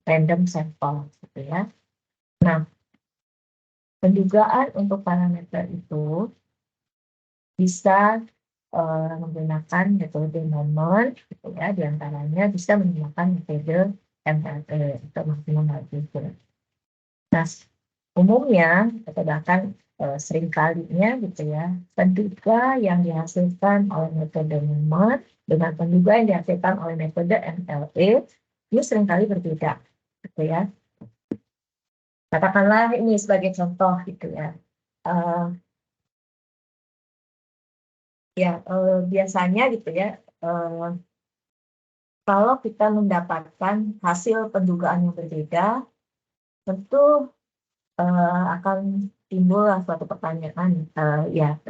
random sampel gitu ya. Nah, pendugaan untuk parameter itu bisa menggunakan metode moment gitu ya, diantaranya bisa menggunakan metode MLE atau maximum likelihood. Nah, umumnya atau bahkan seringkalinya gitu ya, penduga yang dihasilkan oleh metode moment dengan penduga yang dihasilkan oleh metode MLE ini seringkali berbeda gitu ya. Katakanlah ini sebagai contoh gitu ya. Biasanya gitu ya, kalau kita mendapatkan hasil pendugaan yang berbeda, tentu akan timbul suatu pertanyaan, ya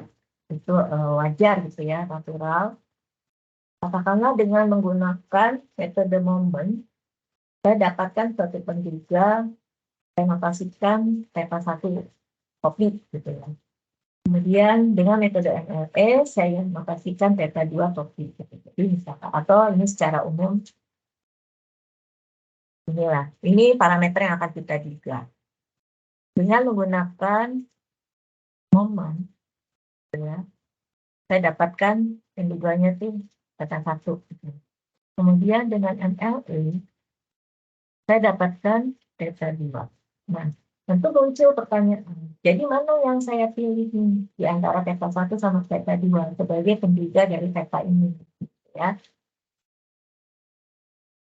itu wajar gitu ya, natural. Katakanlah dengan menggunakan metode moment, saya dapatkan suatu penduga, saya notasikan theta 1 topik gitu ya. Kemudian dengan metode MLE saya notasikan theta 2 topik. Jadi misalkan, atau ini secara umum inilah, ini parameter yang akan kita duga. Dengan menggunakan momen, ya, saya dapatkan penduganya itu theta 1. Kemudian dengan MLE, saya dapatkan theta 2. Nah, tentu muncul pertanyaan, jadi mana yang saya pilih di antara theta 1 sama theta 2 sebagai penduga dari theta ini? Ya.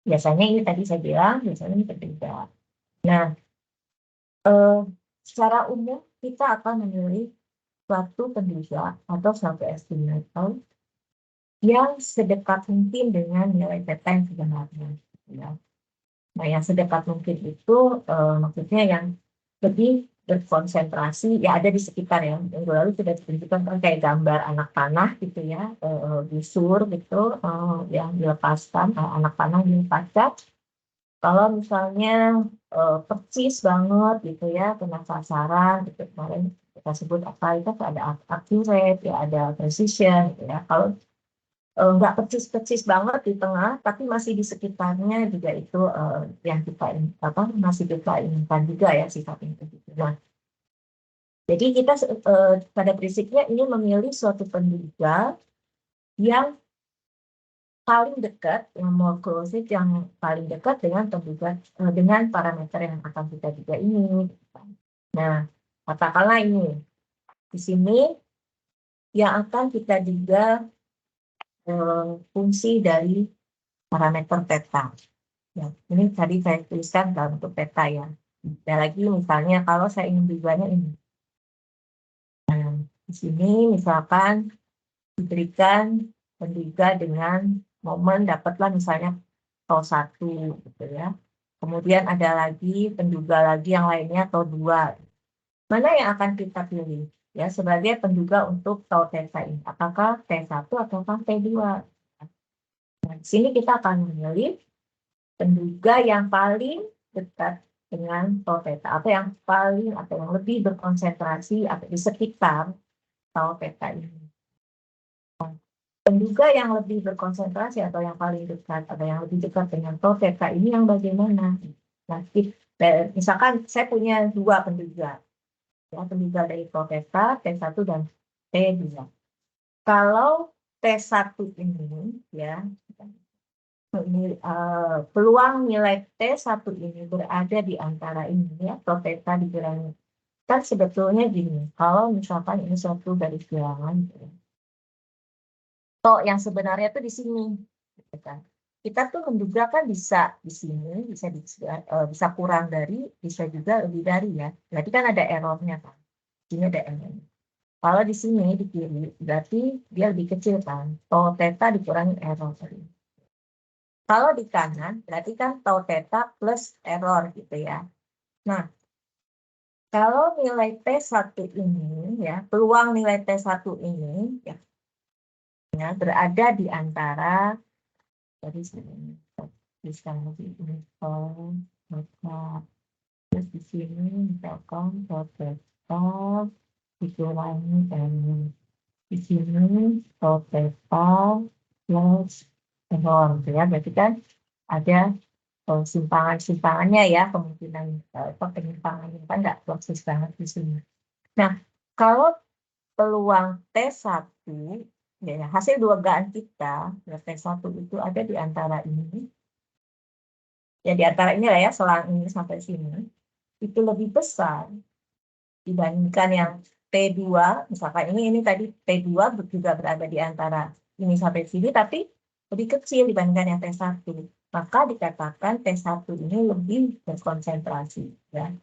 Biasanya ini tadi saya bilang, biasanya ini penduga. Nah, secara umum kita akan memilih suatu penduga atau suatu estimator yang sedekat mungkin dengan nilai theta yang sebenarnya. Ya. Nah, yang sedekat mungkin itu maksudnya yang lebih berkonsentrasi, ya ada di sekitar ya. Minggu lalu sudah ditunjukkan kan kayak gambar anak panah gitu ya, busur gitu yang dilepaskan, anak panah dilepaskan. Kalau misalnya percis banget gitu ya, kena sasaran gitu, kemarin kita sebut apa itu ada accurate ya, ada precision gitu ya. Kalau nggak percis-percis banget di tengah, tapi masih di sekitarnya juga itu yang kita masih kita inginkan juga ya sifatnya itu. Nah, jadi kita pada prinsipnya ini memilih suatu penduga yang paling dekat, yang more closest, yang paling dekat dengan penduga dengan parameter yang akan kita duga ini. Nah, katakanlah ini di sini yang akan kita duga fungsi dari parameter theta. Ya, ini tadi saya tuliskan dalam bentuk peta ya. Dan lagi misalnya kalau saya ingin duganya ini. Nah, di sini misalkan diberikan penduga dengan momen dapatlah misalnya atau 1 gitu ya. Kemudian ada lagi penduga lagi yang lainnya atau 2. Mana yang akan kita pilih ya sebagai penduga untuk tau theta ini? Apakah T1 ataukah T2? Nah, di sini kita akan memilih penduga yang paling dekat dengan tau theta atau yang paling atau yang lebih berkonsentrasi atau di sekitar tau theta ini. Penduga yang lebih berkonsentrasi atau yang paling dekat atau yang lebih dekat dengan tau theta ini yang bagaimana? Nah, misalkan saya punya 2 penduga, ya, penduga dari tau theta T1 dan T2. Kalau T1 ini ya peluang nilai T1 ini berada di antara ini ya, tau theta dikurang. Kan sebetulnya gini, kalau misalkan ini suatu garis bilangan, toh yang sebenarnya tuh di sini, gitu kan. Kita tuh menduga kan bisa di sini, bisa kurang dari, bisa juga lebih dari ya. Berarti kan ada errornya kan. Sini ada error. Kalau di sini di kiri, berarti dia lebih kecil kan. Tau theta dikurangi error tadi. Kalau di kanan, berarti kan tau theta plus error gitu ya. Nah, kalau nilai T1 ini, ya, peluang nilai T1 ini, ya, berada di antara, dari sini, bisa lebih info, terus di sini, misalkan, tau theta, dikurangi error. Di sini, tau theta plus error, gitu ya, berarti kan ada simpangan-simpangannya ya, kemungkinan penyimpangannya kan nggak persis banget di sini. Nah, kalau peluang T1, ya, hasil dugaan kita, ya, T1 itu ada di antara ini, ya di antara ini lah ya, selang ini sampai sini, itu lebih besar dibandingkan yang T2, misalkan ini tadi T2 juga berada di antara ini sampai sini, tapi lebih kecil dibandingkan yang T1. Maka dikatakan T1 ini lebih berkonsentrasi. Ya.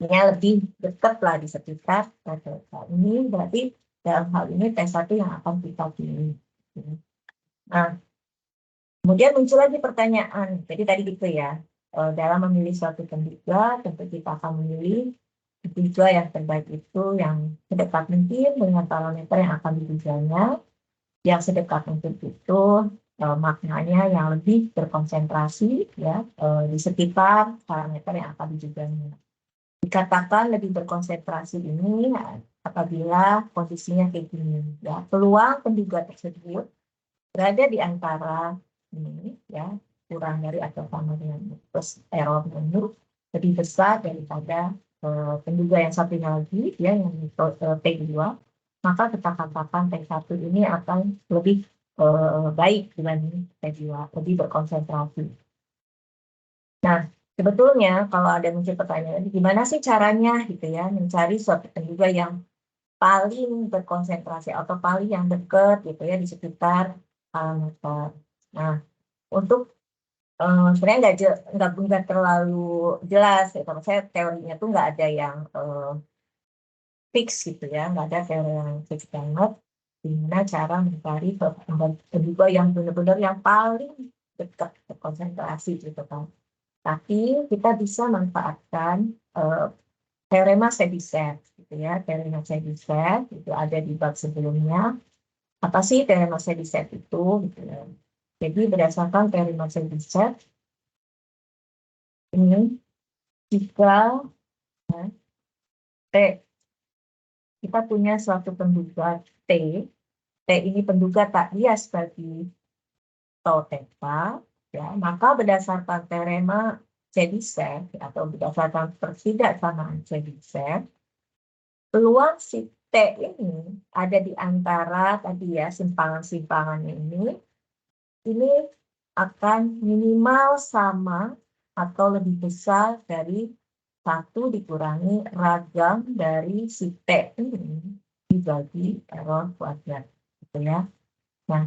Ini lebih dekat lah di sekitar T1. Ini berarti dalam hal ini T1 yang akan kita pilih. Nah, kemudian muncul lagi pertanyaan. Jadi tadi gitu ya, dalam memilih suatu penduga, tentu kita akan memilih penduga yang terbaik itu yang sedekat mungkin dengan parameter yang akan ditujanya, yang sedekat mungkin itu maknanya yang lebih berkonsentrasi ya di sekitar parameter yang akan ditujanya. Dikatakan lebih berkonsentrasi ini apabila kondisinya kayak gini ya, peluang penduga tersebut berada di antara ini ya, kurang dari atau sama dengan plus error menurut lebih besar daripada penduga yang satunya lagi ya, yang T2, maka kita katakan T1 ini akan lebih baik dibanding T2, lebih berkonsentrasi. Nah, sebetulnya kalau ada muncul pertanyaan, gimana sih caranya gitu ya mencari suatu penduga yang paling berkonsentrasi atau paling yang dekat gitu ya di sekitar parameter. Nah, untuk sebenarnya nggak terlalu jelas ya, kalau saya teorinya tuh nggak ada yang fix gitu ya, nggak ada teori yang fix banget gimana cara mencari penduga yang benar-benar yang paling dekat berkonsentrasi gitu kan. Tapi kita bisa manfaatkan teorema Chebyshev gitu ya. Teorema Chebyshev itu ada di bab sebelumnya. Apa sih teorema Chebyshev itu gitu ya. Jadi berdasarkan teorema Chebyshev ini, jika ya, T, kita punya suatu penduga T ini penduga tak bias bagi tau theta, ya, maka berdasarkan teorema Chebyshev atau berdasarkan pertidaksamaan Chebyshev, peluang si T ini ada di antara tadi ya simpangan-simpangannya ini akan minimal sama atau lebih besar dari 1 dikurangi ragam dari si T ini dibagi error kuadrat. Gitu ya. Nah,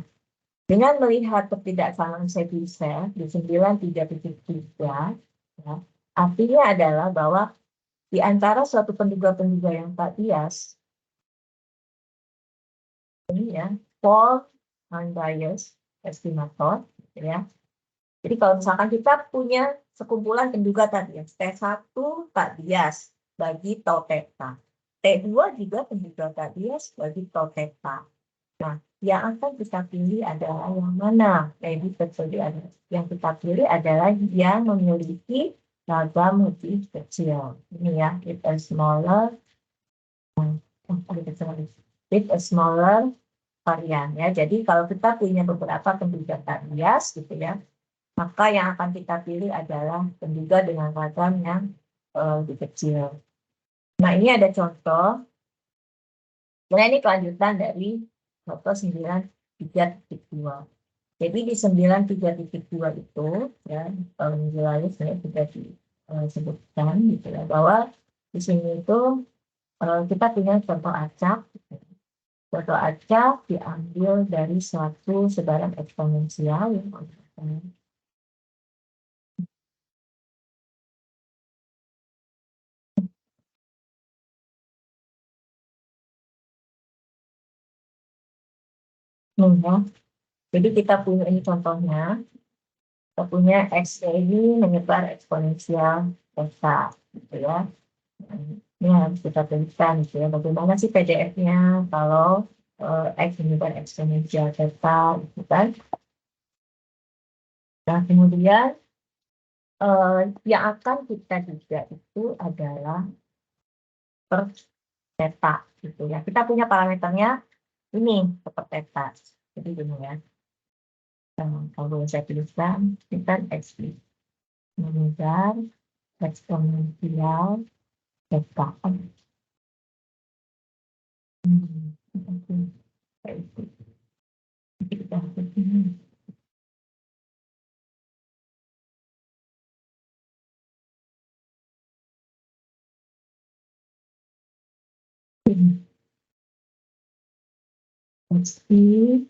dengan melihat ketidaksamaan Chebyshev di 93.3, ya, artinya adalah bahwa di antara suatu penduga-penduga yang tak bias, ini ya, false unbiased estimator, gitu ya. Jadi kalau misalkan kita punya sekumpulan penduga tadi ya, T1 tak bias bagi tau theta, T2 juga penduga tak bias bagi tau theta. Nah, yang akan kita pilih adalah yang mana? Jadi yang kita pilih adalah yang memiliki ragam lebih kecil. Ini ya, with a smaller varian ya. Jadi kalau kita punya beberapa penduga tak bias gitu ya, maka yang akan kita pilih adalah penduga dengan ragam yang lebih kecil. Nah, ini ada contoh. Nah, ini kelanjutan dari contoh 93.2. Jadi di 93.2 itu ya, minggu lalu saya sudah disebutkan gitu ya, bahwa di sini itu kita punya contoh acak. Contoh acak diambil dari suatu sebaran eksponensial yang ya. Jadi kita punya ini contohnya, kita punya X ini menyebar eksponensial theta, gitu ya. Ini harus kita tuliskan, gitu ya. Bagaimana sih PDF-nya kalau X menyebar eksponensial theta, gitu kan. Nah, kemudian yang akan kita juga itu adalah per theta, gitu ya. Kita punya parameternya ini per theta. Jadi gini ya. Kalau saya tuliskan, ini kan X. mengejar eksponensial theta. Pasti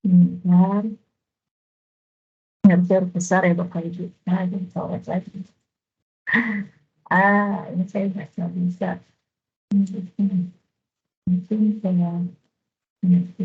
mengejar hampir besar ya Bapak Ibu. Nah, coba lagi. Ini saya nggak bisa. Mungkin saya batasi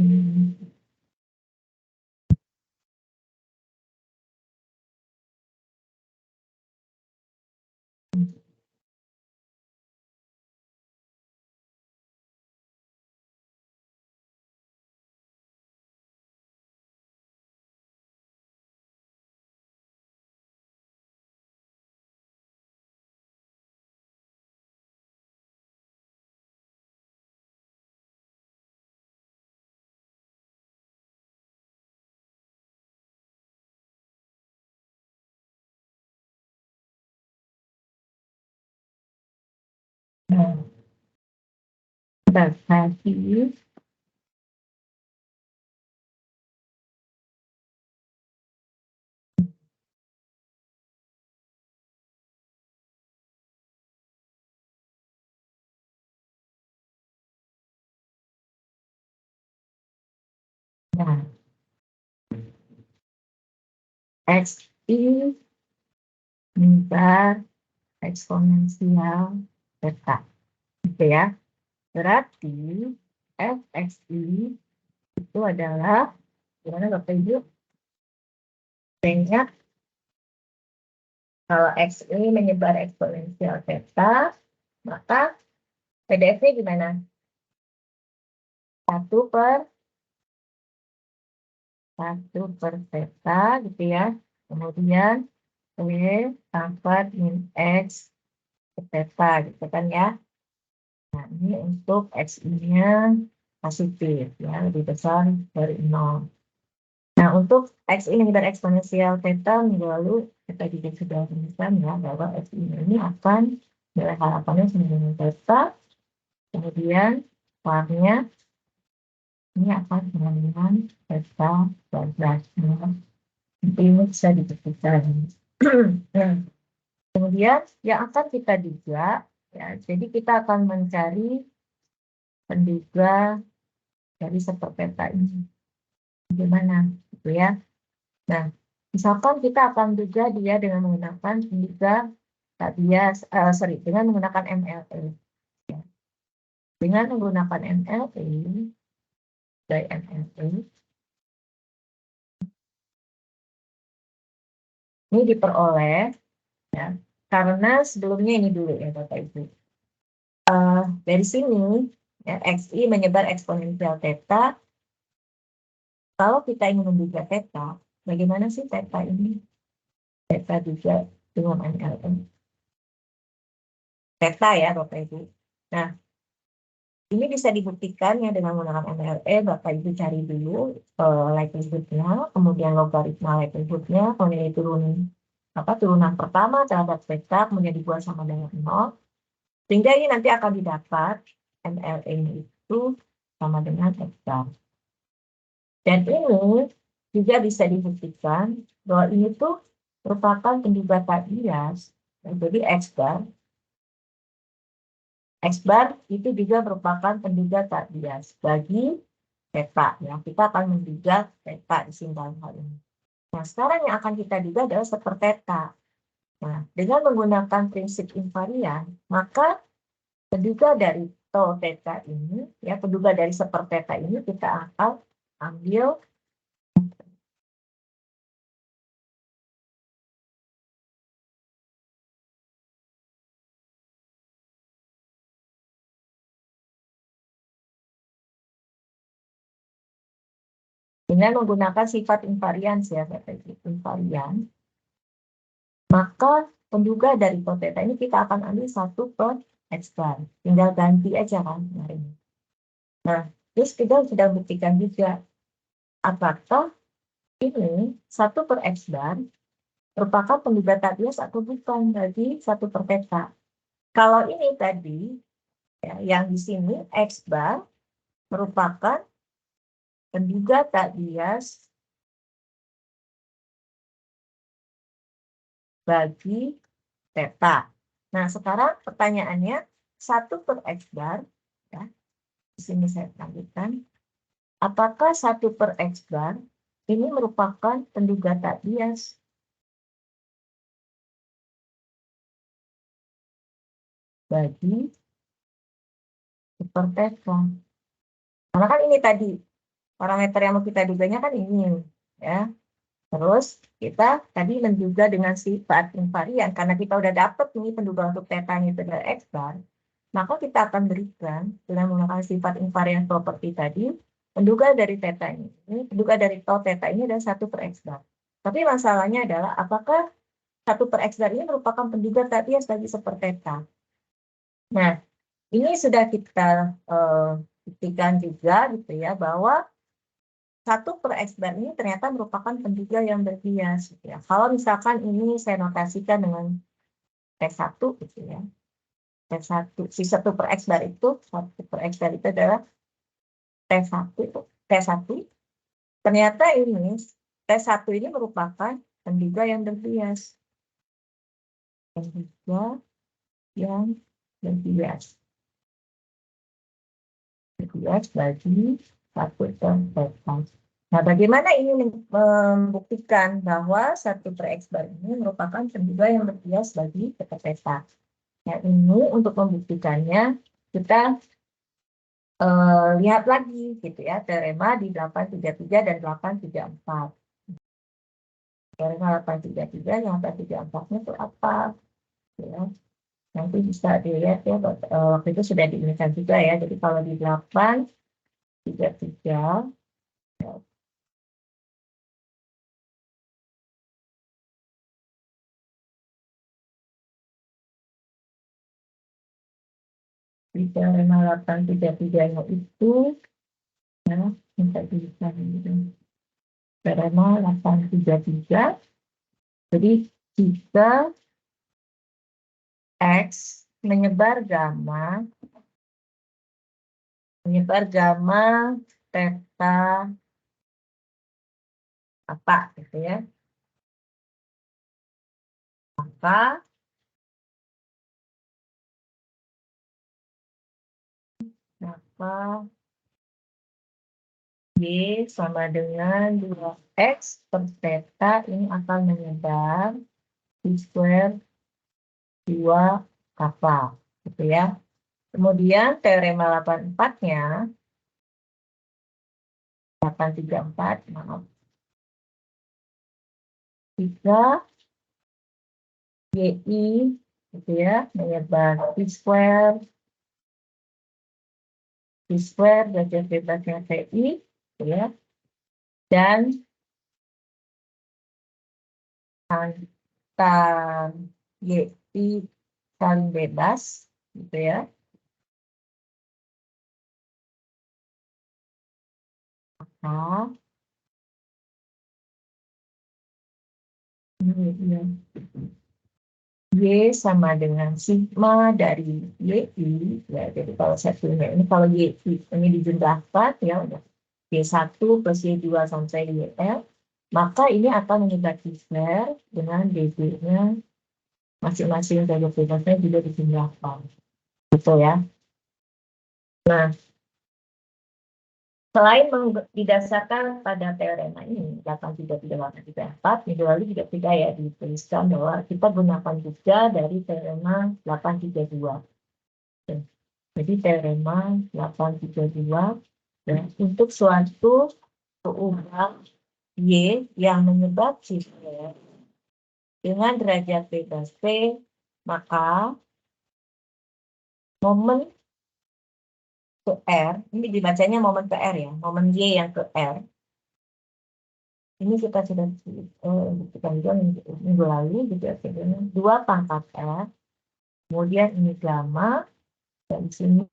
nah, XI mengejar eksponensial theta. Gitu ya. Berarti fxi itu adalah gimana Bapak Ibu? Banyak kalau x ini menyebar eksponensial theta, maka PDF-nya gimana? 1/1 theta gitu ya. Kemudian W pangkat min X theta gitu kan ya. Nah, ini untuk X-nya positif ya, lebih besar dari 0. Nah, untuk X ini menyebar eksponensial theta, lalu kita juga sudah menemukan ya bahwa X ini akan nilai harapannya sama dengan theta, kemudian warnya ini akan sama dengan theta 12. Ini bisa dibuktikan. Nah, kemudian yang akan kita duga, ya, jadi kita akan mencari penduga dari peta ini. Bagaimana? Gitu ya. Nah, misalkan kita akan duga dia dengan menggunakan penduga tak bias, dengan menggunakan MLE. Ya. Dengan menggunakan MLE, dari MLE, ini diperoleh, ya, karena sebelumnya ini dulu ya Bapak Ibu. Dari sini, ya, XI menyebar eksponensial theta. Kalau kita ingin menduga theta, bagaimana sih theta ini? Theta juga dengan MLE. Theta ya Bapak Ibu. Nah, ini bisa dibuktikan ya dengan menggunakan MLE. Bapak Ibu cari dulu likelihood-nya, kemudian logaritma likelihood-nya, kemudian turunan pertama terhadap theta, kemudian dibuat sama dengan 0. Sehingga ini nanti akan didapat MLE-nya itu sama dengan theta. Dan ini juga bisa dibuktikan bahwa ini tuh merupakan penduga tak bias. Jadi X bar itu juga merupakan penduga tak bias bagi theta. Ya, kita akan menduga theta di sini dalam hal ini. Nah, sekarang yang akan kita duga adalah sepertheta. Nah, dengan menggunakan prinsip invarian, maka penduga dari tau theta ini, ya penduga dari sepertheta ini kita akan ambil dengan menggunakan sifat invarians ya, invarian, maka penduga dari tau theta ini kita akan ambil 1/x bar. Tinggal ganti aja kan kemarin. Nah, terus kita sudah buktikan juga apakah ini 1/x bar merupakan penduga tak bias atau bukan bagi satu per theta. Kalau ini tadi, ya, yang di sini X bar merupakan penduga tak bias bagi theta. Nah, sekarang pertanyaannya, 1 per X bar, ya, di sini saya lanjutkan, apakah 1 per X bar ini merupakan penduga tak bias bagi super theta? Karena kan ini tadi, parameter yang mau kita duganya kan ini, ya. Terus kita tadi menduga dengan sifat invarian, karena kita udah dapet nih penduga untuk theta-nya itu adalah X bar, maka kita akan berikan dengan menggunakan sifat invariant property tadi, penduga dari theta ini, penduga dari tau theta ini adalah 1 per X bar. Tapi masalahnya adalah apakah 1 per X bar ini merupakan penduga tak bias bagi super theta. Nah, ini sudah kita buktikan juga gitu ya, bahwa 1 per X bar ini ternyata merupakan penduga yang berbias. Gitu ya. Kalau misalkan ini saya notasikan dengan T1 gitu ya. T1, si 1 per X bar itu, 1 per X bar itu adalah T1, ternyata ini T1 ini merupakan penduga yang berbias. Penduga yang berbias. Berbias bagi 1 per theta. Nah, bagaimana ini membuktikan bahwa 1 per X bar ini merupakan penduga yang berbias bagi theta? Nah, ini untuk membuktikannya kita lihat lagi gitu ya, teorema di 833 dan 834. Teorema 833 yang 834-nya itu apa? Ya, nanti bisa dilihat ya, waktu itu sudah diinginkan juga ya. Jadi kalau di 833, di teorema 833-nya itu, ya, minta dilihat gitu. Teorema 833, jadi jika X menyebar gamma theta apa gitu ya, maka Y sama dengan 2X per theta ini akan menyebar di square 2 kappa gitu ya. Kemudian teorema 84-nya 834, maaf, jika YI gitu ya menyebar square derajat bebasnya TI gitu ya, dan antar YI saling bebas gitu ya, maka Y sama dengan sigma dari YI, ya, jadi kalau satunya ini kalau YI ini dijumlahkan ya udah Y1 plus Y2 sampai YL, maka ini akan menyebar square dengan DB-nya masing-masing dari bebasnya juga dijumlahkan gitu ya. Nah, selain didasarkan pada teorema ini 833-834, minggu lalu juga tidak ya dituliskan bahwa kita gunakan juga dari teorema 832. Jadi teorema 832, dan untuk suatu keubah Y yang menyebar square dengan derajat bebas P, maka momen ke R, ini dibacanya momen ke R ya, momen Y yang ke R, ini kita sudah buktikan juga minggu lalu gitu ya, 2 pangkat R, kemudian ini gamma, dan di sini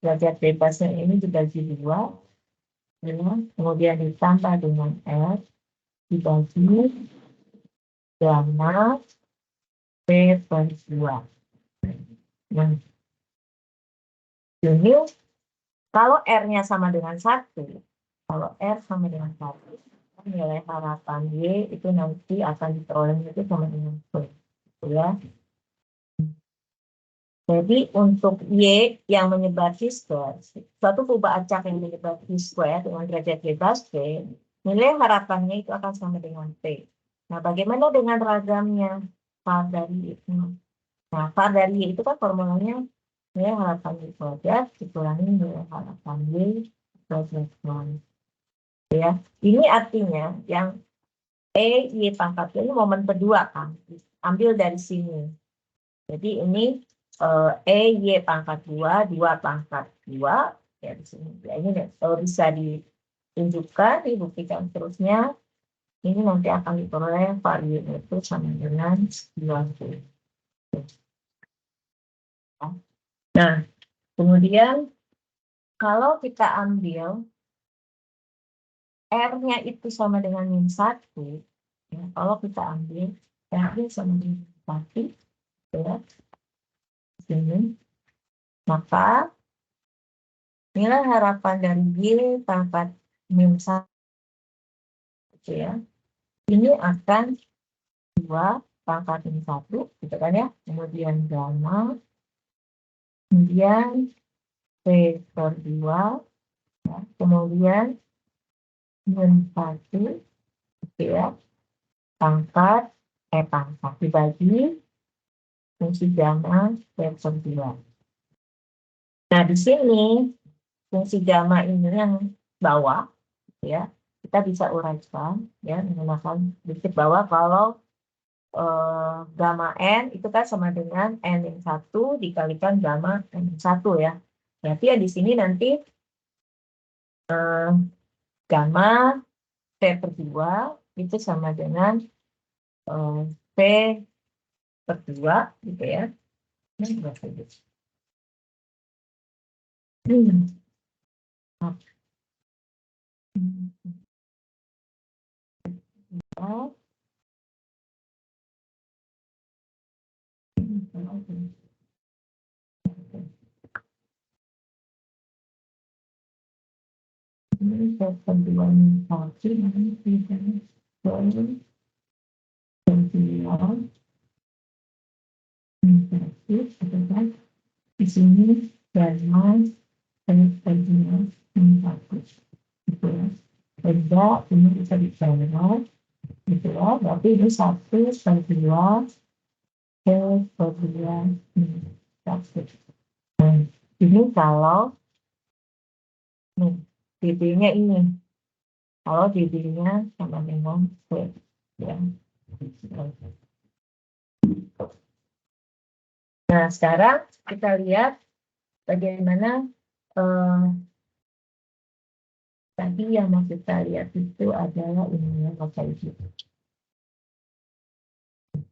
derajat bebasnya ini dibagi 2, ya, kemudian ditambah dengan R dibagi gamma P per 2. Nah, ini kalau R-nya sama dengan 1, kalau R sama dengan 1, nilai harapan Y itu nanti akan diperoleh itu sama dengan P. Ya. Jadi untuk Y yang menyebar T-square, suatu kubah acak yang menyebar T-square dengan derajat bebas P, nilai harapannya itu akan sama dengan P. Nah, bagaimana dengan ragamnya? Var dari itu. Nah, var dari Y itu kan formulanya nilai harapan Y kuadrat dikurangi nilai harapan Y kuadrat. Ya, ini artinya yang Y pangkat Y ini momen kedua kan, ambil dari sini. Jadi ini Y pangkat 2, 2 pangkat 2, ya di sini. Ya, ini bisa ditunjukkan, dibuktikan terusnya. Ini nanti akan diperoleh vario itu sama dengan 20. Nah, kemudian kalau kita ambil R-nya itu sama dengan min 1, ya, kalau kita ambil R-nya sama dengan 1, ya, sini, maka nilai harapan dari Y pangkat min 1, ya, ini akan 2 pangkat min 1, gitu kan ya, kemudian gamma, kemudian P per 2, ya, kemudian min 1, gitu ya, pangkat dibagi fungsi gamma P per 2. Nah, di sini fungsi gamma ini yang bawah, ya, kita bisa uraikan ya menggunakan prinsip bahwa kalau gamma n itu kan sama dengan n-1 dikalikan gamma n-1 ya. Berarti ya di sini nanti gamma P per 2 itu sama dengan P per 2 gitu ya. Ini kedua inflasi ini tidak inflasi adalah di sini gamma kedua inflasi gitu ya. Benda ini bisa dicatat gitu ya. Berarti ini 1/2 kedua inflasi. Ini kalau nih DB-nya ini. Kalau DB-nya sama dengan P. Ya. Nah, sekarang kita lihat bagaimana tadi yang mau kita lihat itu adalah ini ya,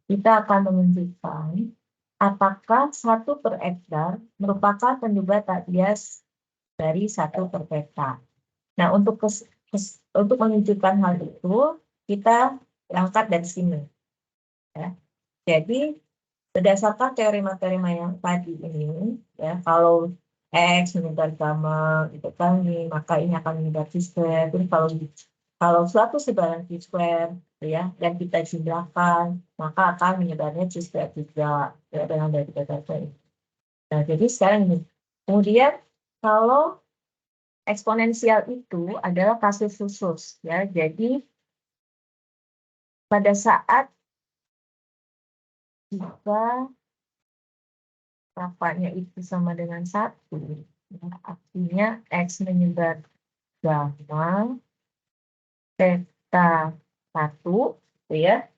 kita akan menunjukkan apakah 1/hektar merupakan penyebab tak bias dari 1/peta. Nah, untuk menunjukkan hal itu, kita berangkat dari sini. Ya. Jadi, berdasarkan teorema-teorema yang tadi ini, ya, kalau X menyebar gamma, gitu kan, maka ini akan menyebar T-square. Jadi, kalau suatu sebaran T-square, ya, yang kita jumlahkan, maka akan menyebarnya T-square juga, ya, dengan dari data ini. Nah, jadi sekarang ini. Kemudian, kalau eksponensial itu adalah kasus khusus, ya. Jadi pada saat jika rapatnya itu sama dengan 1, ya, artinya X menyebar gamma theta 1, ya,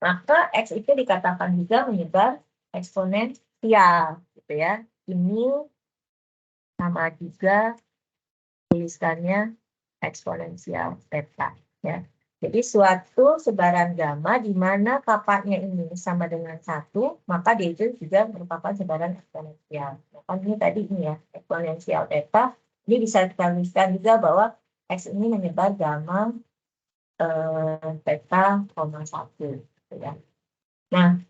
maka X itu dikatakan juga menyebar eksponensial, gitu ya. Ini sama juga tulisannya eksponensial theta, ya. Jadi suatu sebaran gamma di mana kapaknya ini sama dengan 1, maka dia itu juga merupakan sebaran eksponensial. Maka ini tadi ini ya, eksponensial theta. Ini bisa kita tuliskan juga bahwa X ini menyebar gamma theta theta, 1. Gitu ya. Nah,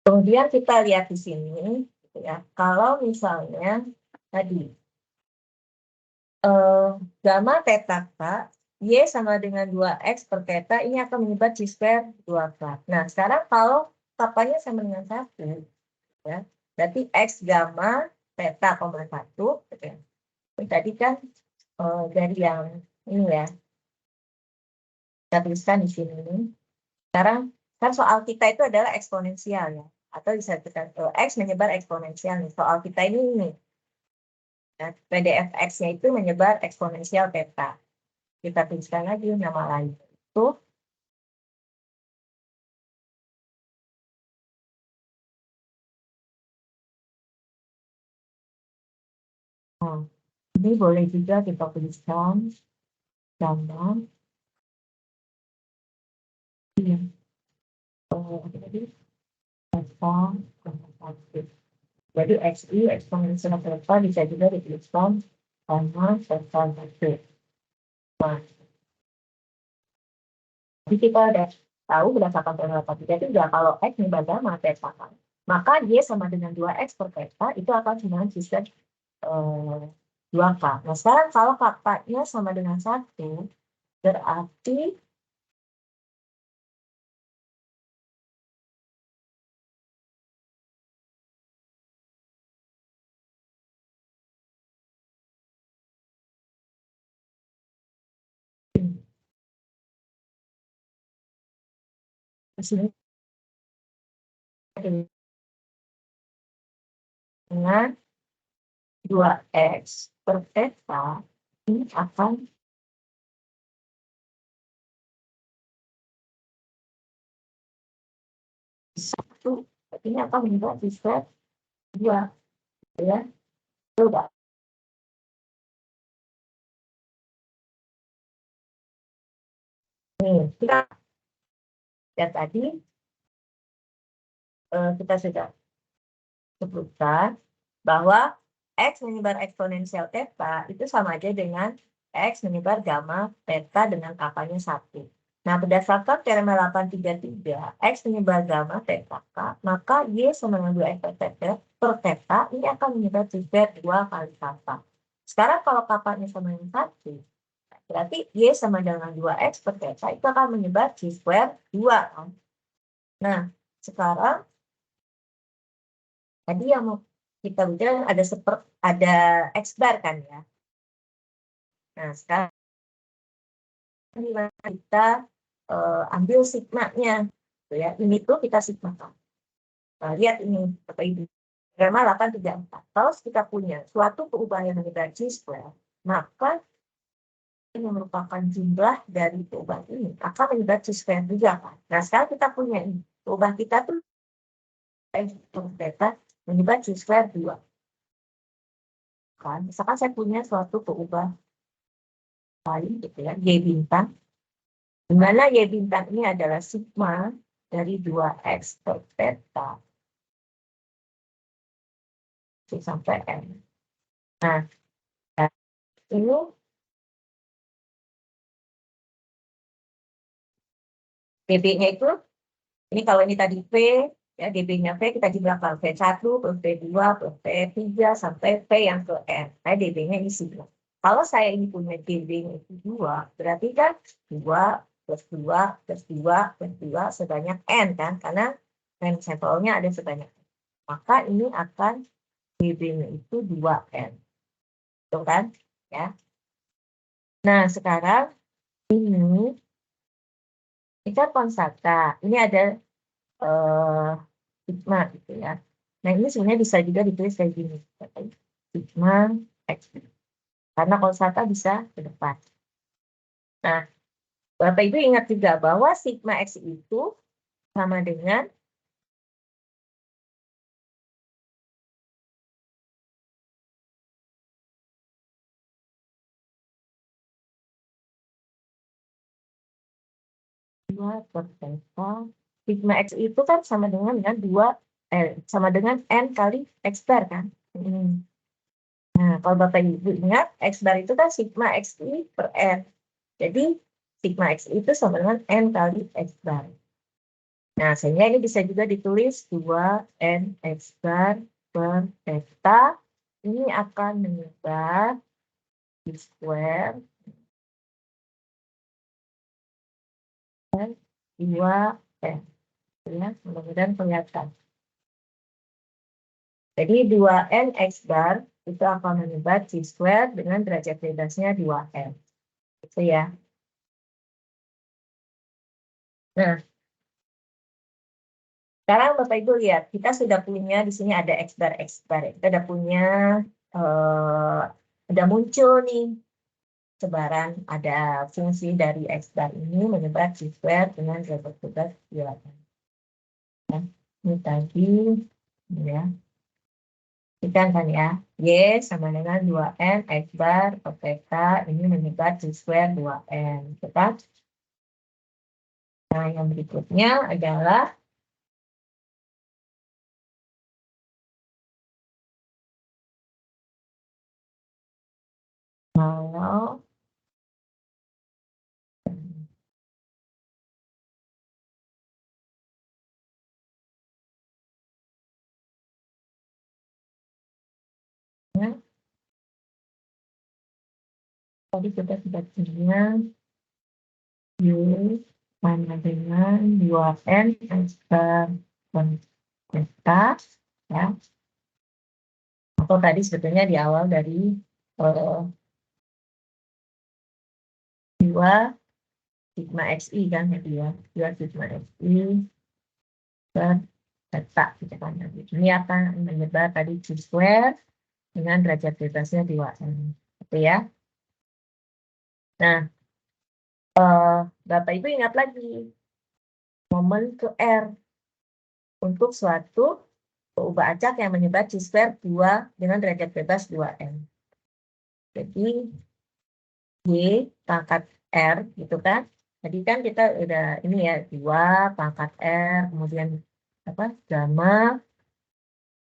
kemudian kita lihat di sini, gitu ya. Kalau misalnya tadi gamma theta K, Y sama dengan 2X per theta, ini akan menyebar C square 2K. Nah, sekarang kalau kapanya sama dengan 1, ya, berarti X gamma theta, 1, gitu ya. Ini tadi kan dari yang ini ya, kita tuliskan di sini. Sekarang kan soal kita itu adalah eksponensial ya, atau bisa kita X menyebar eksponensial nih. Soal kita ini ya, PDF X-nya itu menyebar eksponensial theta. Kita tuliskan lagi nama lain itu ini boleh juga kita tuliskan gambar jadi XI eksponensial theta bisa juga dituliskan sama theta satu. Nah, jadi kita udah tahu berdasarkan penerapan kita itu udah kalau X nih bagaimana theta kan, maka Y sama dengan 2X per theta itu akan dengan sistem 2K. Nah, sekarang kalau kakaknya sama dengan 1, berarti sini dengan 2X per theta ini akan satu, ini akan menjadi square 2 ya. Coba nih kita lihat tadi kita sudah sebutkan bahwa X menyebar eksponensial theta itu sama aja dengan X menyebar gamma theta dengan kakaknya 1. Nah, berdasarkan teorema 833, X menyebar gamma theta K, maka Y sama dengan 2X per theta, ini akan menyebar square 2 kali kappa. Sekarang kalau kappanya sama dengan 1, berarti Y sama dengan 2X per theta itu akan menyebar C square 2 kan. Nah, sekarang tadi yang mau kita bilang ada X bar kan ya. Nah, sekarang kita ambil sigma-nya. Ya. Ini tuh kita sigmakan. Nah, lihat ini, Bapak Ibu. Teorema 834. Kalau kita punya suatu perubahan yang menyebar C square, maka ini merupakan jumlah dari perubahan ini akan menyebar C square juga kan. Nah, sekarang kita punya ini. Perubahan kita tuh theta menyebar C square 2. Kan? Misalkan saya punya suatu perubahan lain gitu ya, Y bintang. Di mana Y bintang ini adalah sigma dari 2X per theta sampai M. Nah, ini dB-nya itu, ini kalau ini tadi V, ya dB-nya V kita jumlahkan V1 plus V2 plus V3 sampai V yang ke N. Nah, dB-nya ini sigma. Kalau saya ini punya dB-nya itu 2, berarti kan 2 plus 2 plus 2 plus 2 sebanyak N kan, karena N sampelnya ada sebanyak N. Maka ini akan dB-nya itu 2N. Betul kan? Ya. Nah, sekarang ini kita konstanta. Ini ada sigma gitu ya. Nah, ini sebenarnya bisa juga ditulis kayak gini. Sigma X. Karena konstanta bisa ke depan. Nah, Bapak Ibu ingat juga bahwa sigma X itu sama dengan per theta. Sigma X itu kan sama dengan 2 N kali X bar kan. Nah, kalau Bapak Ibu ingat, X bar itu kan sigma X per N. Jadi, sigma X itu sama dengan N kali X bar. Nah, sehingga ini bisa juga ditulis 2N X bar per theta. Ini akan menyebar di square 2N. Ya, mudah-mudahan kelihatan. Jadi 2N X bar itu akan menyebar C square dengan derajat bebasnya 2N. Itu ya. Nah, sekarang Bapak Ibu lihat, kita sudah punya di sini ada X bar. Kita sudah punya, udah muncul nih sebaran, ada fungsi dari X bar ini menyebar C square dengan derajat bebas 2N. Ya, ini tadi, ya. Kita kan ya, Y sama dengan 2N X bar per theta, ini menyebar C square 2N. Kita. Nah, yang berikutnya adalah kalau ya, tadi kita sudah punya Y sama dengan 2N X bar per theta, ya. Atau tadi sebetulnya di awal dari 2 sigma XI kan tadi ya, 2 sigma XI per theta gitu kan. Ini akan menyebar tadi C square dengan derajat bebasnya 2N. Gitu ya. Nah, Bapak Ibu ingat lagi momen ke R untuk suatu ubah acak yang menyebar C square 2 dengan derajat bebas 2N. Jadi Y pangkat R gitu kan. Tadi kan kita udah ini ya 2 pangkat R, kemudian apa gamma,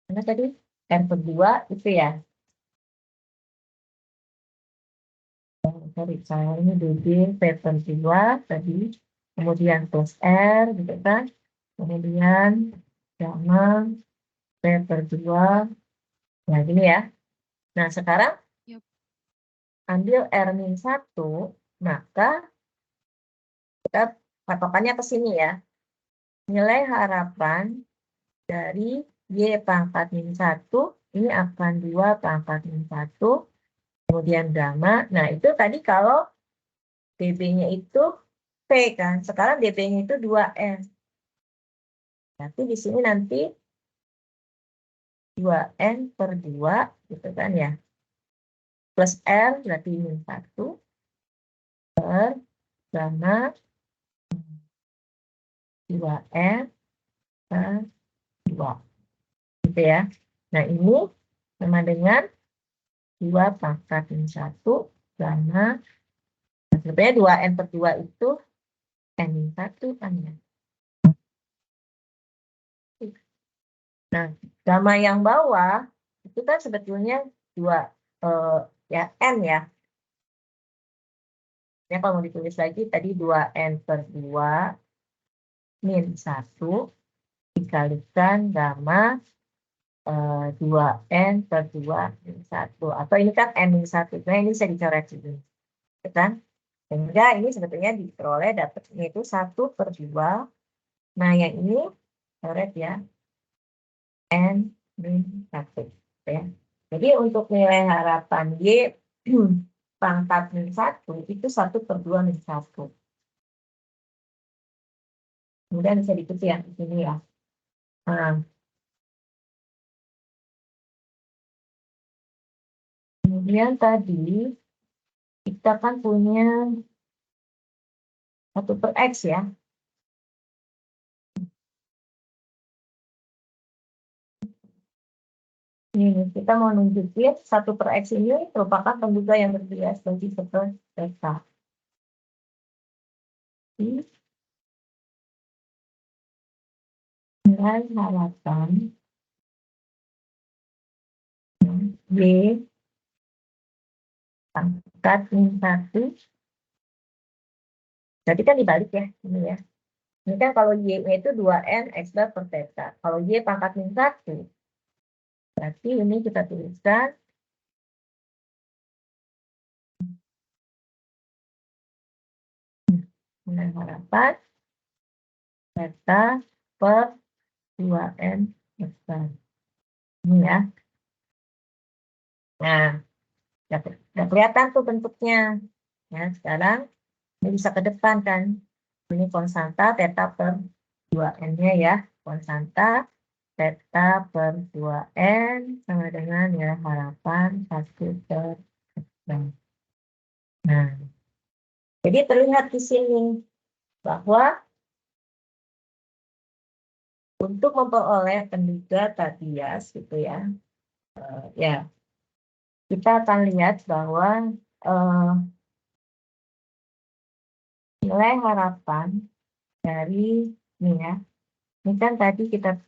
mana tadi R per 2 itu ya. Sorry, saya ini DB P per 2 tadi, kemudian plus R gitu kan. Kemudian gamma P per 2. Nah, gini ya. Nah, sekarang ambil R-1, maka kita patokannya ke sini ya. Nilai harapan dari Y pangkat min 1, ini akan 2 pangkat min 1, kemudian gamma. Nah, itu tadi kalau dB-nya itu P kan, sekarang dB-nya itu 2N. Tapi di sini nanti 2N per 2, gitu kan ya. Plus R berarti min 1 per gamma 2N per 2. Gitu ya. Nah, ini sama dengan 2 pangkat min 1 gamma. Sebenarnya 2N per 2 itu N min 1 kan ya. Nah, gamma yang bawah itu kan sebetulnya 2 ya N ya. Ya kalau mau ditulis lagi tadi 2N per 2 min 1 dikalikan gamma 2N per 2 min 1. Atau ini kan N min 1. Nah, ini bisa dicoret juga. Kan? Sehingga ini sebetulnya diperoleh dapatnya itu 1 per 2. Nah, yang ini coret ya. N min 1. Ya. Jadi untuk nilai harapan Y pangkat min 1 itu 1 per 2 min 1. Kemudian bisa diikuti ya di sini ya. Nah, kemudian tadi kita kan punya 1 per X ya. Ini kita mau nunjukin 1 per X ini merupakan pembuka yang berbias bagi seperti theta. Nilai harapan Y pangkat min 1 Berarti kan dibalik ya, ini ya. Ini kan kalau Y-nya itu 2N X bar per theta. Kalau Y pangkat min 1, berarti ini kita tuliskan nilai harapan theta per 2N X bar. Ini ya. Nah, udah kelihatan tuh bentuknya. Ya, sekarang ini bisa ke depan kan. Ini konstanta theta per 2N-nya ya. Konstanta theta per 2N sama dengan ya harapan 1 per N. Nah, jadi terlihat di sini bahwa untuk memperoleh penduga bias gitu ya, ya kita akan lihat bahwa nilai harapan dari ini ya, ini kan tadi kita,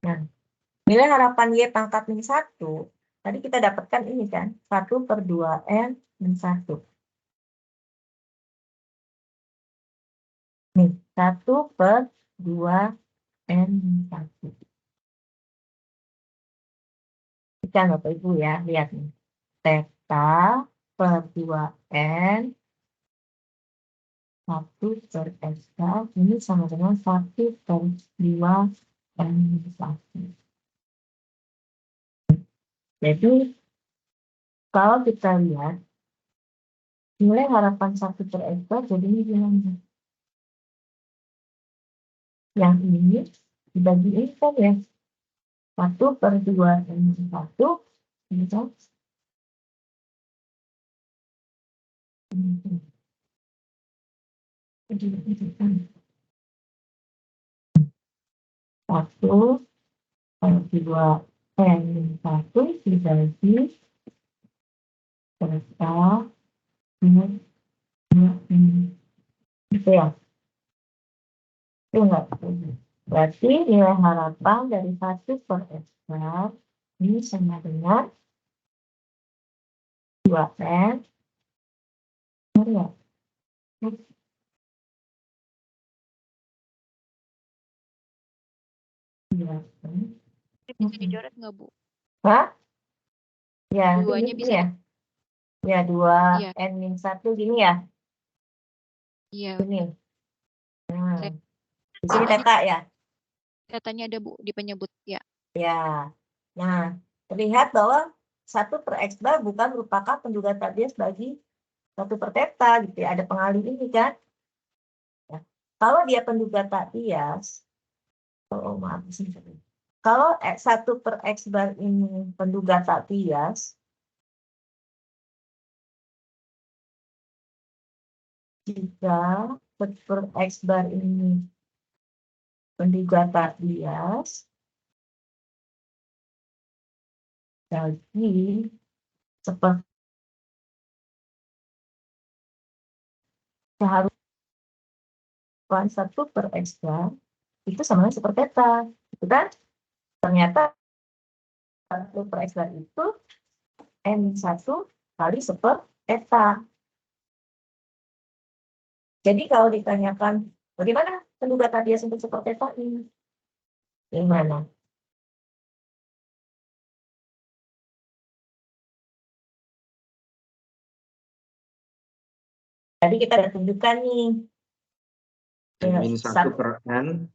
nah nilai harapan Y pangkat min 1, tadi kita dapatkan ini kan, 1 per 2N min 1. Nih, 1 per 2N min 1. Kita Bapak Ibu ya, lihat nih. Theta per 2N 1 per X bar ini sama dengan 1 per 2N min 1. Jadi, kalau kita lihat, nilai harapan 1 per X bar jadi ini gimana? Yang ini dibagi ini kan ya, 1 per 2N min 1, ini kan? 1 per 2N min 1 dibagi theta min 2N. Gitu ya? Itu enggak? Berarti nilai harapan dari 1 per X bar ini sama dengan 2N. Benar ya? Bisa dicoret nggak, Bu? Hah? Ya, Duanya ini bisa ya. Ya, 2 Iya. N min 1 gini ya. Iya. Ini. Nah, Saya- di sini theta ya. Katanya ada, Bu, di penyebut ya. Ya. Nah, terlihat bahwa 1 per X bar bukan merupakan penduga bias bagi 1 per theta gitu ya. Ada pengalih ini kan. Ya. Kalau dia penduga bias, oh maaf sih. Kalau 1 per X bar ini penduga bias, jika per X bar ini penduga bias, jadi seperti seharusnya 1 per X bar itu sama dengan super theta, itu kan? Ternyata 1 per X bar itu N1 kali super theta. Jadi kalau ditanyakan bagaimana penduga bias untuk super theta ini? Gimana? Tadi kita sudah tunjukkan nih. N-1 per N,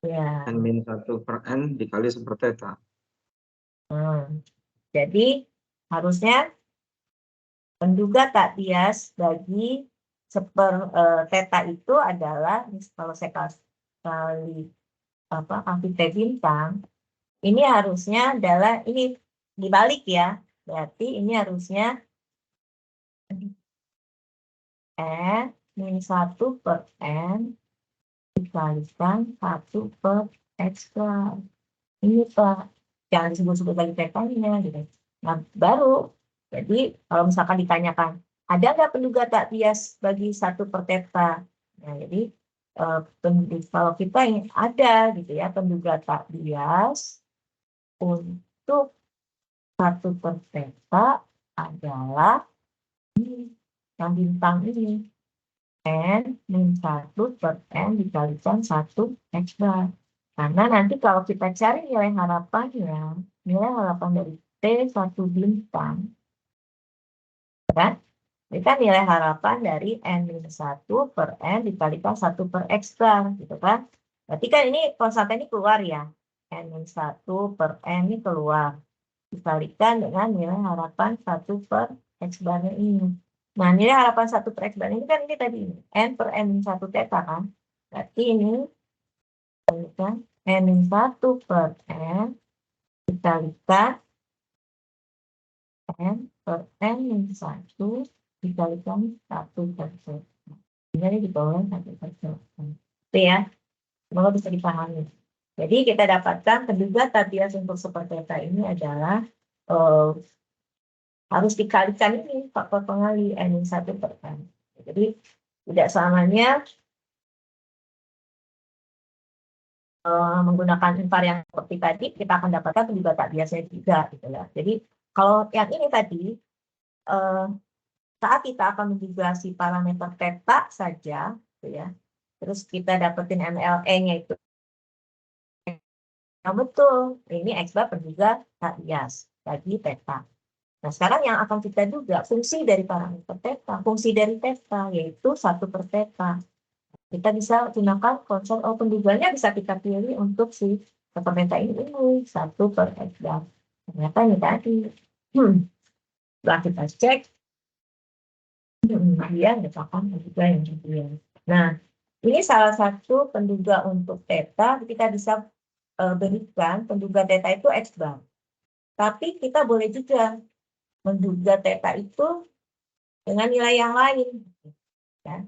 Ya. N-1 per N dikali super theta. Jadi harusnya penduga bias bagi theta itu adalah, kalau saya kali amplitude T bintang, ini harusnya adalah, ini dibalik ya, berarti ini harusnya N min 1 per N dikalikan 1 per X bar. Ini Pak, jangan disebut-sebut lagi theta-nya gitu. Nah, baru, jadi kalau misalkan ditanyakan, ada nggak penduga bias bagi 1 per theta? Nah, jadi kalau kita ingin ada gitu ya, penduga bias untuk 1 per theta adalah ini. yang bintang ini. N min 1 per N dikalikan 1 X bar. Karena nanti kalau kita cari nilai harapannya, nilai harapan dari T1 bintang, kan? Ini kan nilai harapan dari N-1 per N dikalikan 1 per X bar, gitu kan? Berarti kan ini konstanta ini keluar ya. N-1 per N ini keluar. Dikalikan dengan nilai harapan 1 per X bar ini. Nah, nilai harapan 1 per X bar ini kan ini tadi. N per N-1 theta kan? Berarti ini dikalikan N-1 per N dikalikan N per N-1 dikalikan 1 per Z. Ini di bawah 1 per Z. Itu ya, semoga bisa dipahami. Jadi kita dapatkan penduga tabiat untuk super theta ini adalah harus dikalikan ini faktor pengali N-1 per N. Jadi tidak selamanya menggunakan invarian seperti tadi kita akan dapatkan penduga tabiatnya juga gitu ya. Jadi kalau yang ini tadi saat kita akan menduga si parameter theta saja gitu ya. Terus kita dapetin MLE-nya itu. Nah, betul, ini X bar penduga tabias bagi theta. Nah, sekarang yang akan kita duga fungsi dari parameter theta, fungsi dari theta yaitu 1 per theta. Kita bisa gunakan konsep penduganya bisa kita pilih untuk si super theta ini 1 per X bar. Ternyata ini tadi. Setelah kita cek, dia merupakan penduga yang ideal. Nah, ini salah satu penduga untuk theta. Kita bisa berikan penduga theta itu X bar. Tapi kita boleh juga menduga theta itu dengan nilai yang lain. Ya.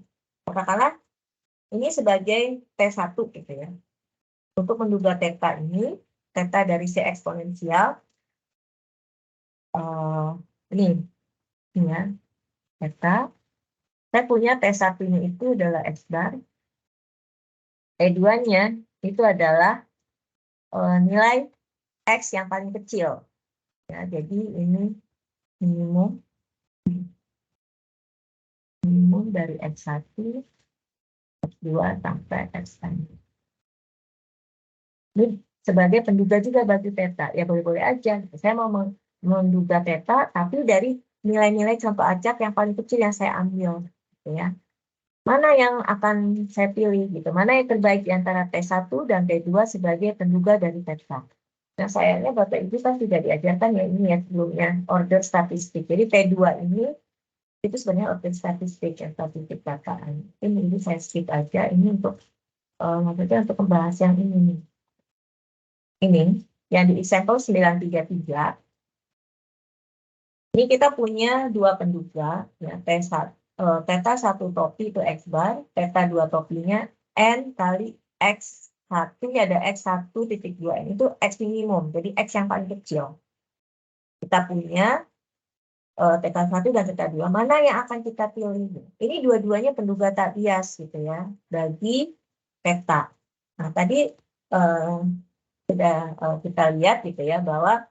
Katakanlah ini sebagai T1 gitu ya. Untuk menduga theta ini, theta dari C eksponensial, ini ya, theta. Saya punya T1-nya itu adalah X bar. T2-nya itu adalah nilai X yang paling kecil. Ya, jadi ini minimum dari X1, X2 sampai Xn. Ini sebagai penduga juga bagi theta. Ya boleh-boleh aja. Saya mau menduga theta, tapi dari nilai-nilai contoh acak yang paling kecil yang saya ambil. Gitu ya. Mana yang akan saya pilih? Gitu. Mana yang terbaik di antara T1 dan T2 sebagai penduga dari theta? Nah, sayangnya Bapak Ibu kan tidak diajarkan ya ini ya sebelumnya, order statistik. Jadi T2 ini itu sebenarnya order statistik yang statistik dataan. Ini saya skip aja, ini untuk maksudnya untuk membahas yang ini nih. Ini yang di example 933. Ini kita punya dua penduga ya, theta 1 topi itu X bar, theta 2 topinya N kali X1 ya ada X1,2 ini itu X minimum, jadi X yang paling kecil. Kita punya theta 1 dan theta 2, mana yang akan kita pilih? Ini dua-duanya penduga tabias gitu ya, bagi theta. Nah tadi sudah kita lihat gitu ya bahwa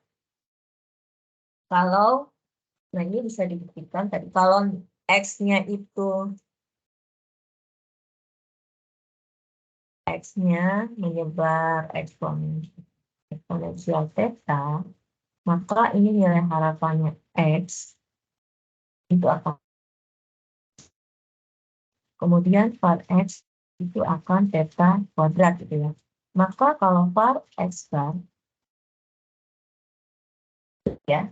kalau nah ini bisa dibuktikan tadi kalau X-nya itu X-nya menyebar eksponensial theta, maka ini nilai harapannya X itu akan kemudian var X itu akan theta kuadrat gitu ya. Maka kalau var X bar ya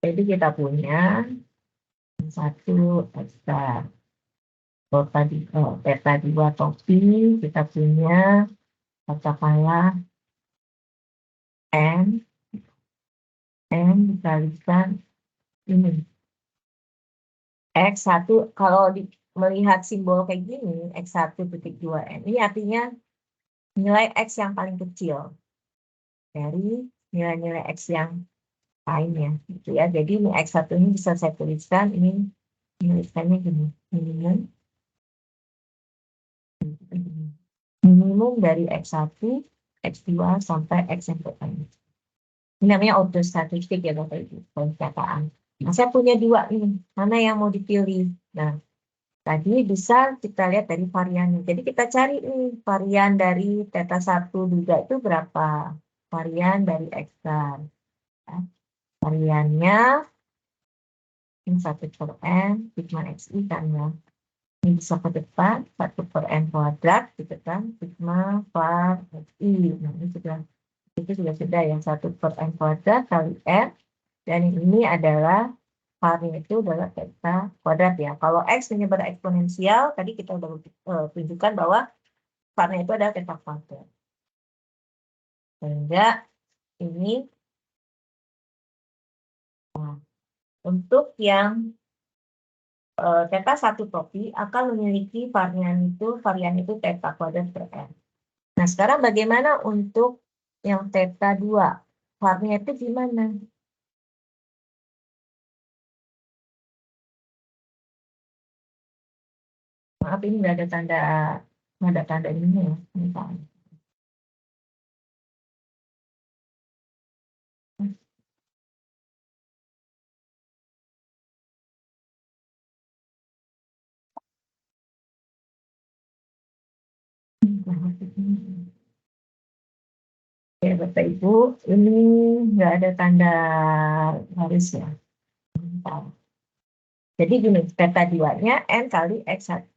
jadi kita punya satu X bar. Theta 2 topi kita punya katakanlah N dikalikan ini. X1, kalau melihat simbol kayak gini, X1.2N, ini artinya nilai X yang paling kecil dari nilai-nilai X yang lainnya. Gitu ya. Jadi ini X1 ini bisa saya tuliskan, ini tulisannya gini, minimum dari X1, X2, sampai X yang bertanya. Ini namanya order statistik ya Bapak Ibu, pendataan. Nah, saya punya dua ini, mana yang mau dipilih? Nah, tadi bisa kita lihat dari variannya. Jadi kita cari nih, varian dari theta 1 juga itu berapa? Varian dari X bar. Ya. Variannya ini 1/n, sigma xi kan ya. Ini bisa ke depan, 1/n kuadrat, gitu kan, sigma var xi. Nah, ini sudah ya, 1/n kuadrat kali n, dan ini adalah var-nya itu adalah theta kuadrat ya. Kalau x menyebar eksponensial, tadi kita sudah tunjukkan bahwa var-nya itu adalah theta kuadrat. Sehingga ini untuk yang theta 1 topi akan memiliki varian itu theta kuadrat per n. Nah, sekarang bagaimana untuk yang theta 2? Var-nya itu gimana? Maaf, ini nggak ada tanda ini ya. Misalnya. Ya, Bapak Ibu, ini nggak ada tanda garis ya. Jadi gini, theta 2-nya N kali X1,